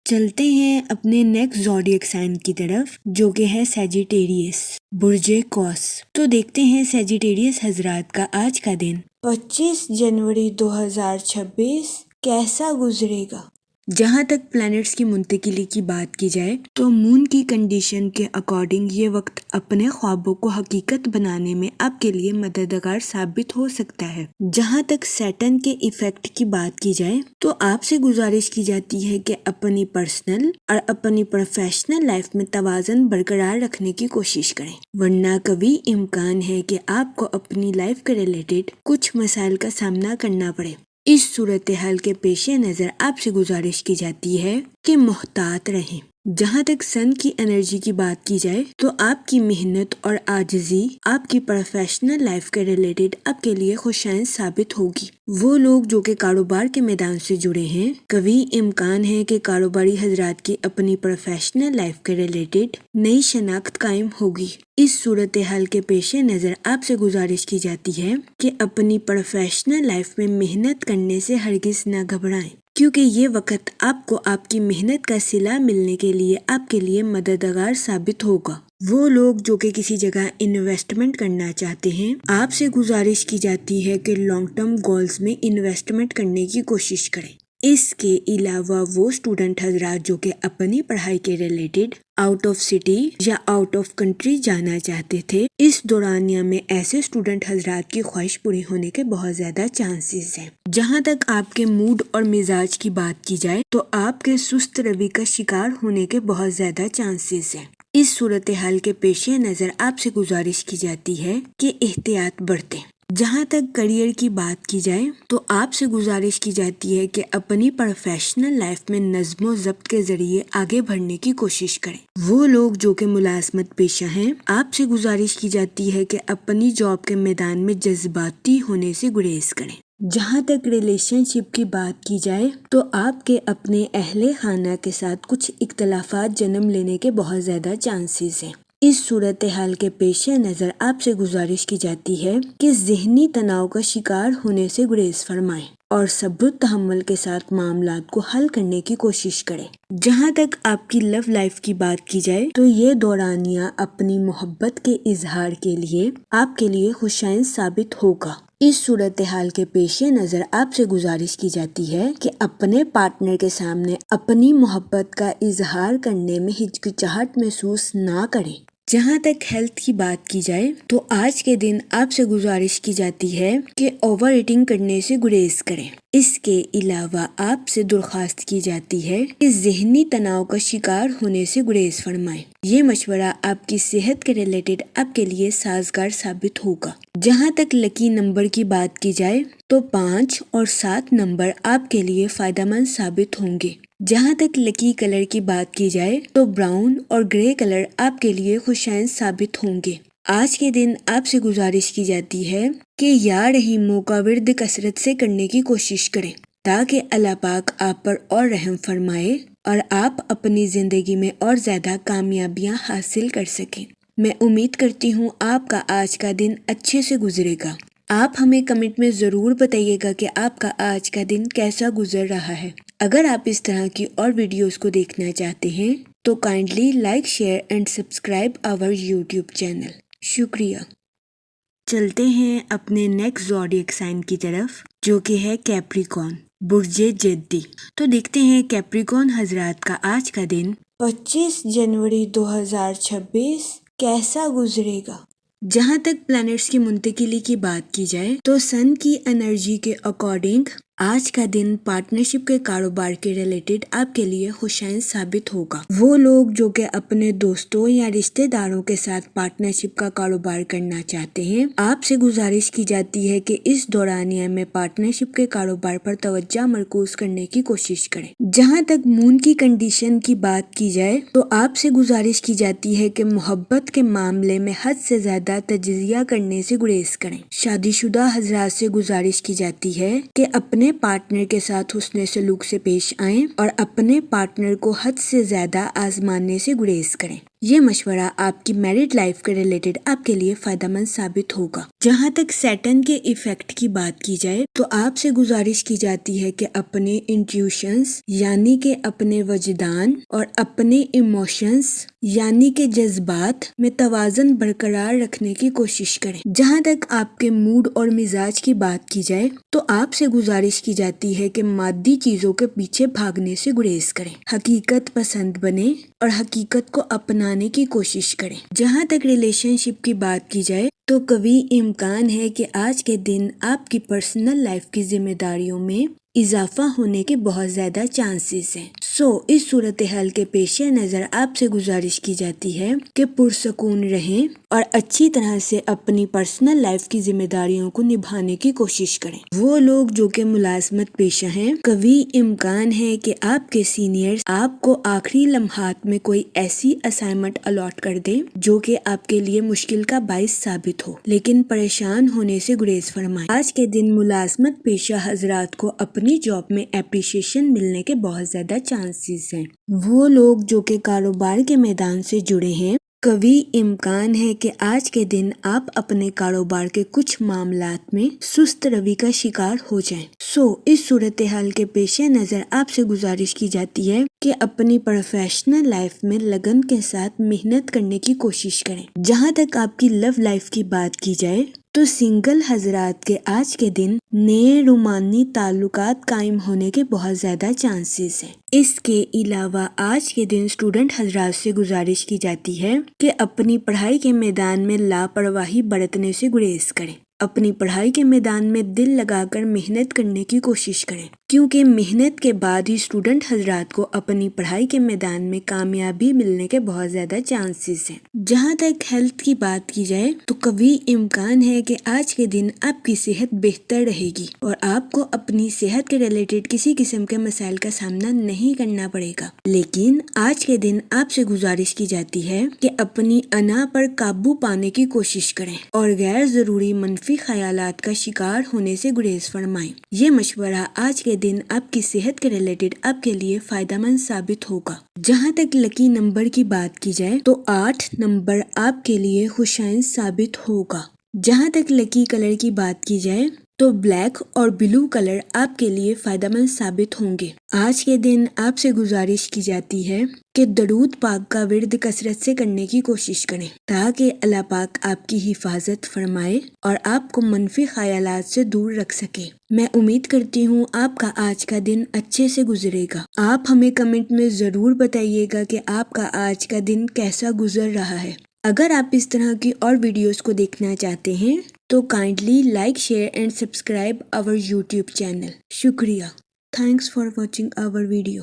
چلتے ہیں اپنے نیکسٹ زوڈیک سائن کی طرف جو کہ ہے سیجیٹیریس، برج قوس۔ تو دیکھتے ہیں سیجیٹیریس حضرات کا آج کا دن 25 جنوری 2026 کیسا گزرے گا۔ جہاں تک پلانٹس کی منتقلی کی بات کی جائے تو مون کی کنڈیشن کے اکارڈنگ یہ وقت اپنے خوابوں کو حقیقت بنانے میں آپ کے لیے مددگار ثابت ہو سکتا ہے۔ جہاں تک سیٹرن کے ایفیکٹ کی بات کی جائے تو آپ سے گزارش کی جاتی ہے کہ اپنی پرسنل اور اپنی پروفیشنل لائف میں توازن برقرار رکھنے کی کوشش کریں، ورنہ کبھی امکان ہے کہ آپ کو اپنی لائف کے ریلیٹڈ کچھ مسائل کا سامنا کرنا پڑے۔ اس صورتحال کے پیش نظر آپ سے گزارش کی جاتی ہے کہ محتاط رہیں۔ جہاں تک سن کی انرجی کی بات کی جائے تو آپ کی محنت اور عاجزی آپ کی پروفیشنل لائف کے ریلیٹڈ آپ کے لیے خوشائن ثابت ہوگی۔ وہ لوگ جو کہ کاروبار کے میدان سے جڑے ہیں، کبھی امکان ہے کہ کاروباری حضرات کی اپنی پروفیشنل لائف کے ریلیٹڈ نئی شناخت قائم ہوگی۔ اس صورتحال کے پیش نظر آپ سے گزارش کی جاتی ہے کہ اپنی پروفیشنل لائف میں محنت کرنے سے ہرگز نہ گھبرائیں، کیونکہ یہ وقت آپ کو آپ کی محنت کا صلہ ملنے کے لیے آپ کے لیے مددگار ثابت ہوگا۔ وہ لوگ جو کہ کسی جگہ انویسٹمنٹ کرنا چاہتے ہیں، آپ سے گزارش کی جاتی ہے کہ لانگ ٹرم گولز میں انویسٹمنٹ کرنے کی کوشش کریں۔ اس کے علاوہ وہ اسٹوڈنٹ حضرات جو کہ اپنی پڑھائی کے ریلیٹڈ آؤٹ آف سٹی یا آؤٹ آف کنٹری جانا چاہتے تھے، اس دورانیہ میں ایسے اسٹوڈنٹ حضرات کی خواہش پوری ہونے کے بہت زیادہ چانسز ہیں۔ جہاں تک آپ کے موڈ اور مزاج کی بات کی جائے تو آپ کے سست روی کا شکار ہونے کے بہت زیادہ چانسز ہیں۔ اس صورتحال کے پیش نظر آپ سے گزارش کی جاتی ہے کہ احتیاط برتیں۔ جہاں تک کریئر کی بات کی جائے تو آپ سے گزارش کی جاتی ہے کہ اپنی پروفیشنل لائف میں نظم و ضبط کے ذریعے آگے بڑھنے کی کوشش کریں۔ وہ لوگ جو کہ ملازمت پیشہ ہیں، آپ سے گزارش کی جاتی ہے کہ اپنی جاب کے میدان میں جذباتی ہونے سے گریز کریں۔ جہاں تک ریلیشن شپ کی بات کی جائے تو آپ کے اپنے اہل خانہ کے ساتھ کچھ اختلافات جنم لینے کے بہت زیادہ چانسز ہیں۔ اس صورتحال کے پیش نظر آپ سے گزارش کی جاتی ہے کہ ذہنی تناؤ کا شکار ہونے سے گریز فرمائیں اور صبر و تحمل کے ساتھ معاملات کو حل کرنے کی کوشش کریں۔ جہاں تک آپ کی لو لائف کی بات کی جائے تو یہ دورانیہ اپنی محبت کے اظہار کے لیے آپ کے لیے خوشائن ثابت ہوگا۔ اس صورتحال کے پیش نظر آپ سے گزارش کی جاتی ہے کہ اپنے پارٹنر کے سامنے اپنی محبت کا اظہار کرنے میں ہچکچاہٹ محسوس نہ کریں۔ جہاں تک ہیلتھ کی بات کی جائے تو آج کے دن آپ سے گزارش کی جاتی ہے کہ اوور ایٹنگ کرنے سے گریز کریں۔ اس کے علاوہ آپ سے درخواست کی جاتی ہے کہ ذہنی تناؤ کا شکار ہونے سے گریز فرمائیں۔ یہ مشورہ آپ کی صحت کے ریلیٹڈ آپ کے لیے سازگار ثابت ہوگا۔ جہاں تک لکی نمبر کی بات کی جائے تو 5 اور 7 نمبر آپ کے لیے فائدہ مند ثابت ہوں گے۔ جہاں تک لکی کلر کی بات کی جائے تو براؤن اور گرے کلر آپ کے لیے خوشائند ثابت ہوں گے۔ آج کے دن آپ سے گزارش کی جاتی ہے کہ یا رحیموں کا ورد کثرت سے کرنے کی کوشش کریں تاکہ اللہ پاک آپ پر اور رحم فرمائے اور آپ اپنی زندگی میں اور زیادہ کامیابیاں حاصل کر سکیں۔ میں امید کرتی ہوں آپ کا آج کا دن اچھے سے گزرے گا۔ آپ ہمیں کمنٹ میں ضرور بتائیے گا کہ آپ کا آج کا دن کیسا گزر رہا ہے۔ اگر آپ اس طرح کی اور ویڈیوز کو دیکھنا چاہتے ہیں تو kindly like, share and subscribe our YouTube channel. شکریہ۔ چلتے ہیں اپنے نیکسٹ زوڈیک سائن کی طرف جو کہ ہے کیپریکون، برج جدی۔ تو دیکھتے ہیں کیپریکون حضرات کا آج کا دن 25 جنوری 2026 کیسا گزرے گا۔ جہاں تک پلانٹس کی منتقلی کی بات کی جائے تو سن کی انرجی کے اکارڈنگ آج کا دن پارٹنرشپ کے کاروبار کے ریلیٹڈ آپ کے لیے خوشائند ثابت ہوگا۔ وہ لوگ جو کہ اپنے دوستوں یا رشتہ داروں کے ساتھ پارٹنرشپ کا کاروبار کرنا چاہتے ہیں، آپ سے گزارش کی جاتی ہے کہ اس دورانیہ میں پارٹنرشپ کے کاروبار پر توجہ مرکوز کرنے کی کوشش کریں۔ جہاں تک مون کی کنڈیشن کی بات کی جائے تو آپ سے گزارش کی جاتی ہے کہ محبت کے معاملے میں حد سے زیادہ تجزیہ کرنے سے گریز کریں۔ شادی شدہ حضرات سے گزارش کی جاتی ہے کہ اپنے پارٹنر کے ساتھ حسن سلوک سے پیش آئیں اور اپنے پارٹنر کو حد سے زیادہ آزمانے سے گریز کریں۔ یہ مشورہ آپ کی میرڈ لائف کے ریلیٹڈ آپ کے لیے فائدہ مند ثابت ہوگا۔ جہاں تک سیٹن کے ایفیکٹ کی بات کی جائے تو آپ سے گزارش کی جاتی ہے کہ اپنے انٹیوشنز یعنی کہ اپنے وجدان اور اپنے ایموشنز یعنی کہ جذبات میں توازن برقرار رکھنے کی کوشش کریں۔ جہاں تک آپ کے موڈ اور مزاج کی بات کی جائے تو آپ سے گزارش کی جاتی ہے کہ مادی چیزوں کے پیچھے بھاگنے سے گریز کریں، حقیقت پسند بنیں اور حقیقت کو اپنانے کی کوشش کریں۔ جہاں تک ریلیشن شپ کی بات کی جائے تو قوی امکان ہے کہ آج کے دن آپ کی پرسنل لائف کی ذمہ داریوں میں اضافہ ہونے کے بہت زیادہ چانسز ہیں۔ اس صورتحال کے پیش نظر آپ سے گزارش کی جاتی ہے کہ پرسکون رہیں اور اچھی طرح سے اپنی پرسنل لائف کی ذمہ داریوں کو نبھانے کی کوشش کریں۔ وہ لوگ جو کہ ملازمت پیشہ ہیں، قوی امکان ہے کہ آپ کے سینئرز آپ کو آخری لمحات میں کوئی ایسی اسائنمنٹ الاٹ کر دیں جو کہ آپ کے لیے مشکل کا باعث ثابت ہو، لیکن پریشان ہونے سے گریز فرمائیں۔ آج کے دن ملازمت پیشہ حضرات کو اپنی جاب میں اپریشیشن ملنے کے بہت زیادہ چانسز ہیں۔ وہ لوگ جو کہ کاروبار کے میدان سے جڑے ہیں، قوی امکان ہے کہ آج کے دن آپ اپنے کاروبار کے کچھ معاملات میں سست روی کا شکار ہو جائیں۔ اس صورتحال کے پیش نظر آپ سے گزارش کی جاتی ہے کہ اپنی پروفیشنل لائف میں لگن کے ساتھ محنت کرنے کی کوشش کریں۔ جہاں تک آپ کی لو لائف کی بات کی جائے تو سنگل حضرات کے آج کے دن نئے رومانی تعلقات قائم ہونے کے بہت زیادہ چانسز ہیں۔ اس کے علاوہ آج کے دن اسٹوڈنٹ حضرات سے گزارش کی جاتی ہے کہ اپنی پڑھائی کے میدان میں لاپرواہی برتنے سے گریز کریں۔ اپنی پڑھائی کے میدان میں دل لگا کر محنت کرنے کی کوشش کریں، کیونکہ محنت کے بعد ہی اسٹوڈنٹ حضرات کو اپنی پڑھائی کے میدان میں کامیابی ملنے کے بہت زیادہ چانسز ہیں۔ جہاں تک ہیلتھ کی بات کی جائے تو قوی امکان ہے کہ آج کے دن آپ کی صحت بہتر رہے گی اور آپ کو اپنی صحت کے ریلیٹڈ کسی قسم کے مسائل کا سامنا نہیں کرنا پڑے گا، لیکن آج کے دن آپ سے گزارش کی جاتی ہے کہ اپنی انا پر قابو پانے کی کوشش کریں اور غیر ضروری منفی خیالات کا شکار ہونے سے گریز فرمائیں۔ یہ مشورہ آج کے دن آپ کی صحت کے ریلیٹڈ آپ کے لیے فائدہ مند ثابت ہوگا۔ جہاں تک لکی نمبر کی بات کی جائے تو 8 نمبر آپ کے لیے خوشائند ثابت ہوگا۔ جہاں تک لکی کلر کی بات کی جائے تو بلیک اور بلو کلر آپ کے لیے فائدہ مند ثابت ہوں گے۔ آج کے دن آپ سے گزارش کی جاتی ہے کہ درود پاک کا ورد کثرت سے کرنے کی کوشش کریں تاکہ اللہ پاک آپ کی حفاظت فرمائے اور آپ کو منفی خیالات سے دور رکھ سکے۔ میں امید کرتی ہوں آپ کا آج کا دن اچھے سے گزرے گا۔ آپ ہمیں کمنٹ میں ضرور بتائیے گا کہ آپ کا آج کا دن کیسا گزر رہا ہے۔ اگر آپ اس طرح کی اور ویڈیوز کو دیکھنا چاہتے ہیں تو kindly like share and subscribe our YouTube channel. شکریہ. Thanks for watching our video.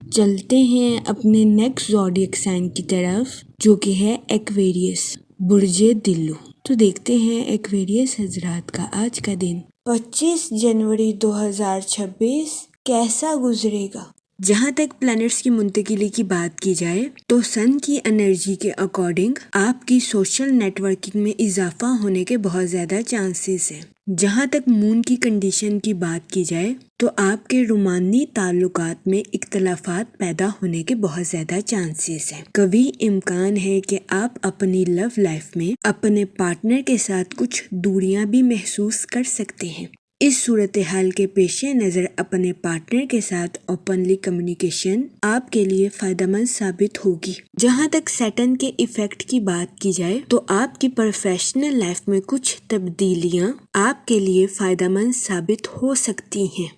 چلتے ہیں اپنے نیکسٹ زوڈیک سائن کی طرف جو کہ ہے ایکویریس برج دلو. تو دیکھتے ہیں ایکویریس حضرات کا آج کا دن 25 جنوری 2026 کیسا گزرے گا. جہاں تک پلانٹس کی منتقلی کی بات کی جائے تو سن کی انرجی کے اکارڈنگ آپ کی سوشل نیٹ ورکنگ میں اضافہ ہونے کے بہت زیادہ چانسز ہیں. جہاں تک مون کی کنڈیشن کی بات کی جائے تو آپ کے رومانی تعلقات میں اختلافات پیدا ہونے کے بہت زیادہ چانسز ہیں. کبھی امکان ہے کہ آپ اپنی لو لائف میں اپنے پارٹنر کے ساتھ کچھ دوریاں بھی محسوس کر سکتے ہیں. اس صورتحال کے پیش نظر اپنے پارٹنر کے ساتھ اوپنلی کمیونیکیشن آپ کے لیے فائدہ مند ثابت ہوگی. جہاں تک سیٹن کے ایفیکٹ کی بات کی جائے تو آپ کی پروفیشنل لائف میں کچھ تبدیلیاں آپ کے لیے فائدہ مند ثابت ہو سکتی ہیں.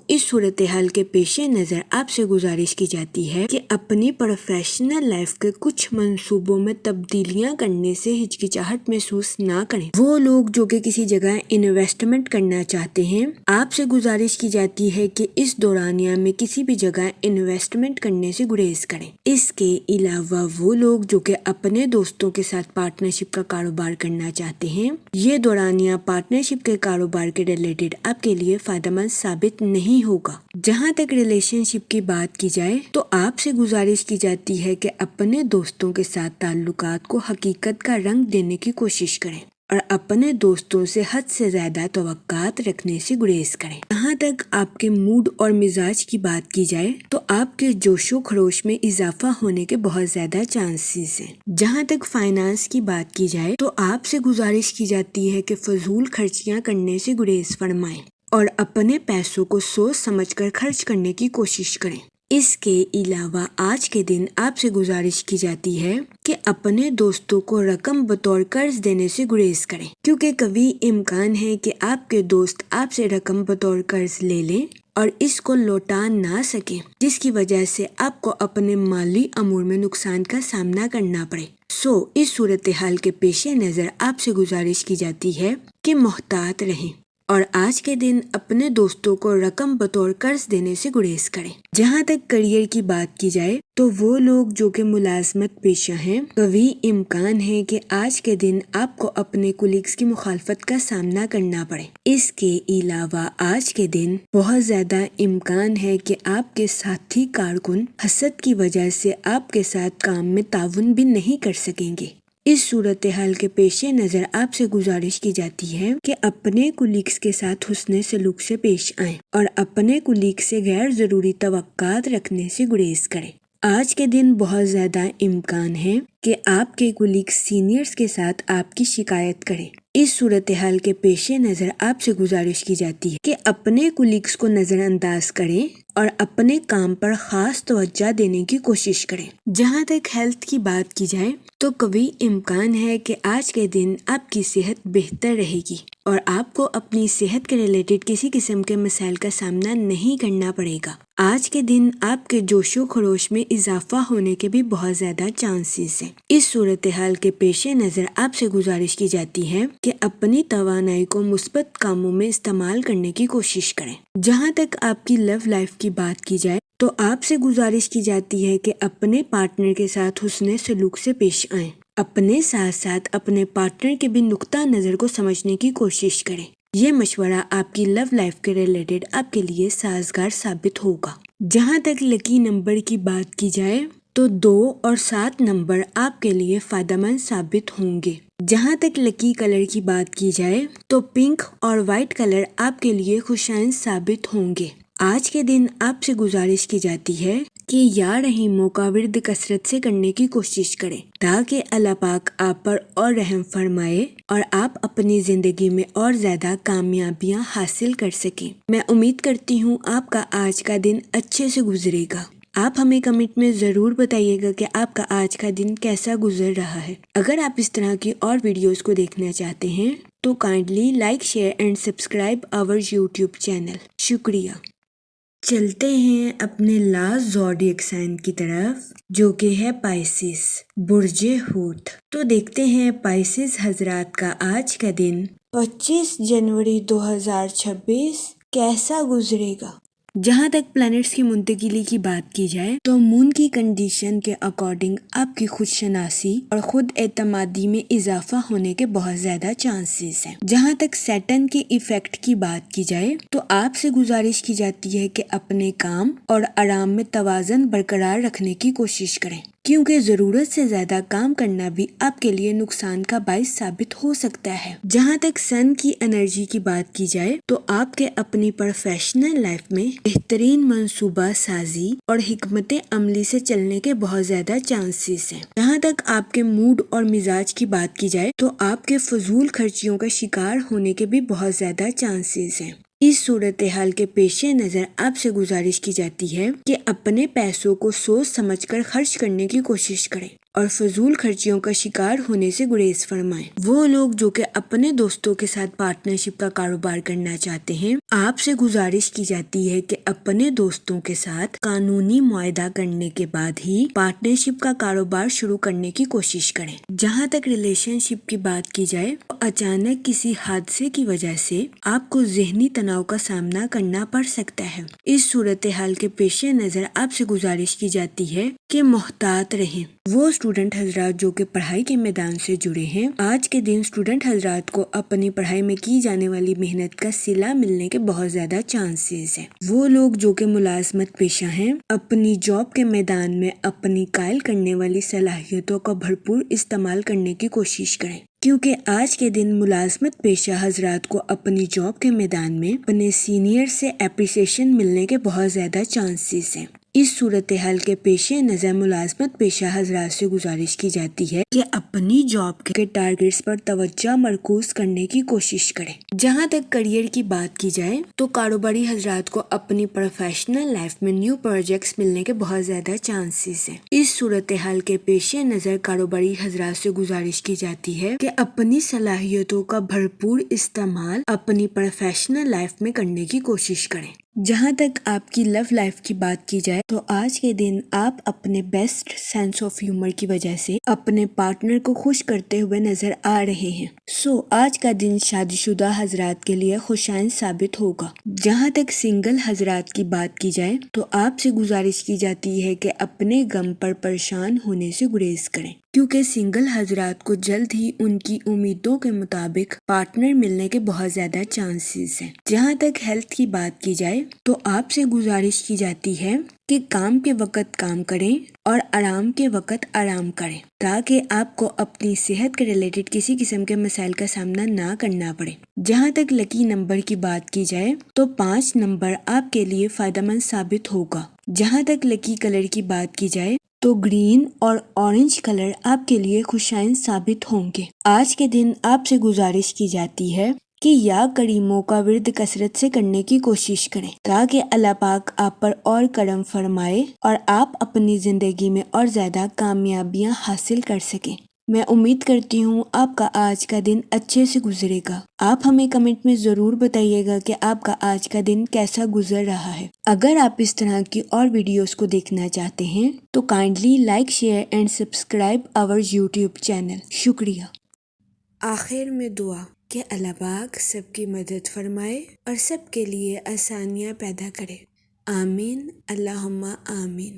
اس صورتحال کے پیش نظر آپ سے گزارش کی جاتی ہے کہ اپنی پروفیشنل لائف کے کچھ منصوبوں میں تبدیلیاں کرنے سے ہچکچاہٹ محسوس نہ کریں. وہ لوگ جو کہ کسی جگہ انویسٹمنٹ کرنا چاہتے ہیں آپ سے گزارش کی جاتی ہے کہ اس دورانیہ میں کسی بھی جگہ انویسٹمنٹ کرنے سے گریز کریں. اس کے علاوہ وہ لوگ جو کہ اپنے دوستوں کے ساتھ پارٹنرشپ کا کاروبار کرنا چاہتے ہیں یہ دورانیہ پارٹنرشپ کے کاروبار کے ریلیٹڈ آپ کے لیے فائدہ مند ثابت نہیں ہوگا. جہاں تک ریلیشن شپ کی بات کی جائے تو آپ سے گزارش کی جاتی ہے کہ اپنے دوستوں کے ساتھ تعلقات کو حقیقت کا رنگ دینے کی کوشش کریں اور اپنے دوستوں سے حد سے زیادہ توقعات رکھنے سے گریز کریں. جہاں تک آپ کے موڈ اور مزاج کی بات کی جائے تو آپ کے جوش و خروش میں اضافہ ہونے کے بہت زیادہ چانسز ہیں. جہاں تک فائنانس کی بات کی جائے تو آپ سے گزارش کی جاتی ہے کہ فضول خرچیاں کرنے سے گریز فرمائیں اور اپنے پیسوں کو سوچ سمجھ کر خرچ کرنے کی کوشش کریں. اس کے علاوہ آج کے دن آپ سے گزارش کی جاتی ہے کہ اپنے دوستوں کو رقم بطور قرض دینے سے گریز کریں کیونکہ کبھی امکان ہے کہ آپ کے دوست آپ سے رقم بطور قرض لے لیں اور اس کو لوٹا نہ سکیں جس کی وجہ سے آپ کو اپنے مالی امور میں نقصان کا سامنا کرنا پڑے. اس صورتحال کے پیش نظر آپ سے گزارش کی جاتی ہے کہ محتاط رہیں اور آج کے دن اپنے دوستوں کو رقم بطور قرض دینے سے گریز کریں. جہاں تک کریئر کی بات کی جائے تو وہ لوگ جو کہ ملازمت پیشہ ہیں کبھی امکان ہے کہ آج کے دن آپ کو اپنے کولیگز کی مخالفت کا سامنا کرنا پڑے. اس کے علاوہ آج کے دن بہت زیادہ امکان ہے کہ آپ کے ساتھی کارکن حسد کی وجہ سے آپ کے ساتھ کام میں تعاون بھی نہیں کر سکیں گے. اس صورتحال کے پیش نظر آپ سے گزارش کی جاتی ہے کہ اپنے کولیگز کے ساتھ حسن سلوک سے پیش آئیں اور اپنے کولیگ سے غیر ضروری توقعات رکھنے سے گریز کریں. آج کے دن بہت زیادہ امکان ہے کہ آپ کے کولیگز سینئرز کے ساتھ آپ کی شکایت کریں. اس صورتحال کے پیش نظر آپ سے گزارش کی جاتی ہے کہ اپنے کولیگز کو نظر انداز کریں اور اپنے کام پر خاص توجہ دینے کی کوشش کریں. جہاں تک ہیلتھ کی بات کی جائے تو کبھی امکان ہے کہ آج کے دن آپ کی صحت بہتر رہے گی اور آپ کو اپنی صحت کے ریلیٹڈ کسی قسم کے مسائل کا سامنا نہیں کرنا پڑے گا. آج کے دن آپ کے جوش و خروش میں اضافہ ہونے کے بھی بہت زیادہ چانسز ہیں. اس صورتحال کے پیش نظر آپ سے گزارش کی جاتی ہے کہ اپنی توانائی کو مثبت کاموں میں استعمال کرنے کی کوشش کریں. جہاں تک آپ کی لو لائف کی بات کی جائے تو آپ سے گزارش کی جاتی ہے کہ اپنے پارٹنر کے ساتھ حسن سلوک سے پیش آئیں. اپنے ساتھ ساتھ اپنے پارٹنر کے بھی نقطہ نظر کو سمجھنے کی کوشش کریں. یہ مشورہ آپ کی لو لائف کے ریلیٹڈ آپ کے لیے سازگار ثابت ہوگا. جہاں تک لکی نمبر کی بات کی جائے تو 2 اور 7 نمبر آپ کے لیے فائدہ مند ثابت ہوں گے. جہاں تک لکی کلر کی بات کی جائے تو پنک اور وائٹ کلر آپ کے لیے خوشائند ثابت ہوں گے. آج کے دن آپ سے گزارش کی جاتی ہے کہ یا رحیموں کا ورد کثرت سے کرنے کی کوشش کریں تاکہ اللہ پاک آپ پر اور رحم فرمائے اور آپ اپنی زندگی میں اور زیادہ کامیابیاں حاصل کر سکیں. میں امید کرتی ہوں آپ کا آج کا دن اچھے سے گزرے گا. آپ ہمیں کمنٹ میں ضرور بتائیے گا کہ آپ کا آج کا دن کیسا گزر رہا ہے. اگر آپ اس طرح کی اور ویڈیوز کو دیکھنا چاہتے ہیں تو kindly like share and subscribe our YouTube channel. شکریہ. چلتے ہیں اپنے لاسٹ زوڈیک سائن کی طرف جو کہ ہے پائسس، برج حوت۔ تو دیکھتے ہیں پائسس حضرات کا آج کا دن 25 جنوری 2026 کیسا گزرے گا۔ جہاں تک پلانٹس کی منتقلی کی بات کی جائے تو مون کی کنڈیشن کے اکارڈنگ آپ کی خود شناسی اور خود اعتمادی میں اضافہ ہونے کے بہت زیادہ چانسز ہیں۔ جہاں تک سیٹرن کے ایفیکٹ کی بات کی جائے تو آپ سے گزارش کی جاتی ہے کہ اپنے کام اور آرام میں توازن برقرار رکھنے کی کوشش کریں، کیونکہ ضرورت سے زیادہ کام کرنا بھی آپ کے لیے نقصان کا باعث ثابت ہو سکتا ہے۔ جہاں تک سن کی انرجی کی بات کی جائے تو آپ کے اپنی پروفیشنل لائف میں بہترین منصوبہ سازی اور حکمت عملی سے چلنے کے بہت زیادہ چانسز ہیں۔ جہاں تک آپ کے موڈ اور مزاج کی بات کی جائے تو آپ کے فضول خرچیوں کا شکار ہونے کے بھی بہت زیادہ چانسز ہیں۔ اس صورتحال کے پیش نظر آپ سے گزارش کی جاتی ہے کہ اپنے پیسوں کو سوچ سمجھ کر خرچ کرنے کی کوشش کریں اور فضول خرچیوں کا شکار ہونے سے گریز فرمائیں۔ وہ لوگ جو کہ اپنے دوستوں کے ساتھ پارٹنرشپ کا کاروبار کرنا چاہتے ہیں، آپ سے گزارش کی جاتی ہے کہ اپنے دوستوں کے ساتھ قانونی معاہدہ کرنے کے بعد ہی پارٹنرشپ کا کاروبار شروع کرنے کی کوشش کریں۔ جہاں تک ریلیشن شپ کی بات کی جائے تو اچانک کسی حادثے کی وجہ سے آپ کو ذہنی تناؤ کا سامنا کرنا پڑ سکتا ہے۔ اس صورتحال کے پیش نظر آپ سے گزارش کی جاتی ہے کہ محتاط رہیں۔ وہ اسٹوڈنٹ حضرات جو کہ پڑھائی کے میدان سے جڑے ہیں، آج کے دن اسٹوڈنٹ حضرات کو اپنی پڑھائی میں کی جانے والی محنت کا صلہ ملنے کے بہت زیادہ چانسز ہیں۔ وہ لوگ جو کہ ملازمت پیشہ ہیں، اپنی جاب کے میدان میں اپنی قائل کرنے والی صلاحیتوں کا بھرپور استعمال کرنے کی کوشش کریں، کیونکہ آج کے دن ملازمت پیشہ حضرات کو اپنی جاب کے میدان میں اپنے سینئر سے اپریسیشن ملنے کے بہت زیادہ چانسز ہیں۔ اس صورتحال کے پیش نظر ملازمت پیشہ حضرات سے گزارش کی جاتی ہے کہ اپنی جاب کے ٹارگیٹس پر توجہ مرکوز کرنے کی کوشش کریں۔ جہاں تک کریئر کی بات کی جائے تو کاروباری حضرات کو اپنی پروفیشنل لائف میں نیو پروجیکٹس ملنے کے بہت زیادہ چانسز ہیں۔ اس صورتحال کے پیش نظر کاروباری حضرات سے گزارش کی جاتی ہے کہ اپنی صلاحیتوں کا بھرپور استعمال اپنی پروفیشنل لائف میں کرنے کی کوشش کریں۔ جہاں تک آپ کی لو لائف کی بات کی جائے تو آج کے دن آپ اپنے بیسٹ سینس آف ہیومر کی وجہ سے اپنے پارٹنر کو خوش کرتے ہوئے نظر آ رہے ہیں۔ آج کا دن شادی شدہ حضرات کے لیے خوشائن ثابت ہوگا۔ جہاں تک سنگل حضرات کی بات کی جائے تو آپ سے گزارش کی جاتی ہے کہ اپنے غم پر پریشان ہونے سے گریز کریں، کیونکہ سنگل حضرات کو جلد ہی ان کی امیدوں کے مطابق پارٹنر ملنے کے بہت زیادہ چانسز ہیں۔ جہاں تک ہیلتھ کی بات کی جائے تو آپ سے گزارش کی جاتی ہے کہ کام کے وقت کام کریں اور آرام کے وقت آرام کریں، تاکہ آپ کو اپنی صحت کے ریلیٹڈ کسی قسم کے مسائل کا سامنا نہ کرنا پڑے۔ جہاں تک لکی نمبر کی بات کی جائے تو 5 نمبر آپ کے لیے فائدہ مند ثابت ہوگا۔ جہاں تک لکی کلر کی بات کی جائے تو گرین اور اورنج کلر آپ کے لیے خوشائن ثابت ہوں گے۔ آج کے دن آپ سے گزارش کی جاتی ہے کہ یا کریموں کا ورد کثرت سے کرنے کی کوشش کریں، تاکہ اللہ پاک آپ پر اور کرم فرمائے اور آپ اپنی زندگی میں اور زیادہ کامیابیاں حاصل کر سکیں۔ میں امید کرتی ہوں آپ کا آج کا دن اچھے سے گزرے گا۔ آپ ہمیں کمنٹ میں ضرور بتائیے گا کہ آپ کا آج کا دن کیسا گزر رہا ہے۔ اگر آپ اس طرح کی اور ویڈیوز کو دیکھنا چاہتے ہیں تو kindly like, share and subscribe our YouTube channel. شکریہ۔ آخر میں دعا کہ اللہ پاک سب کی مدد فرمائے اور سب کے لیے آسانیاں پیدا کرے۔ آمین، اللہم آمین۔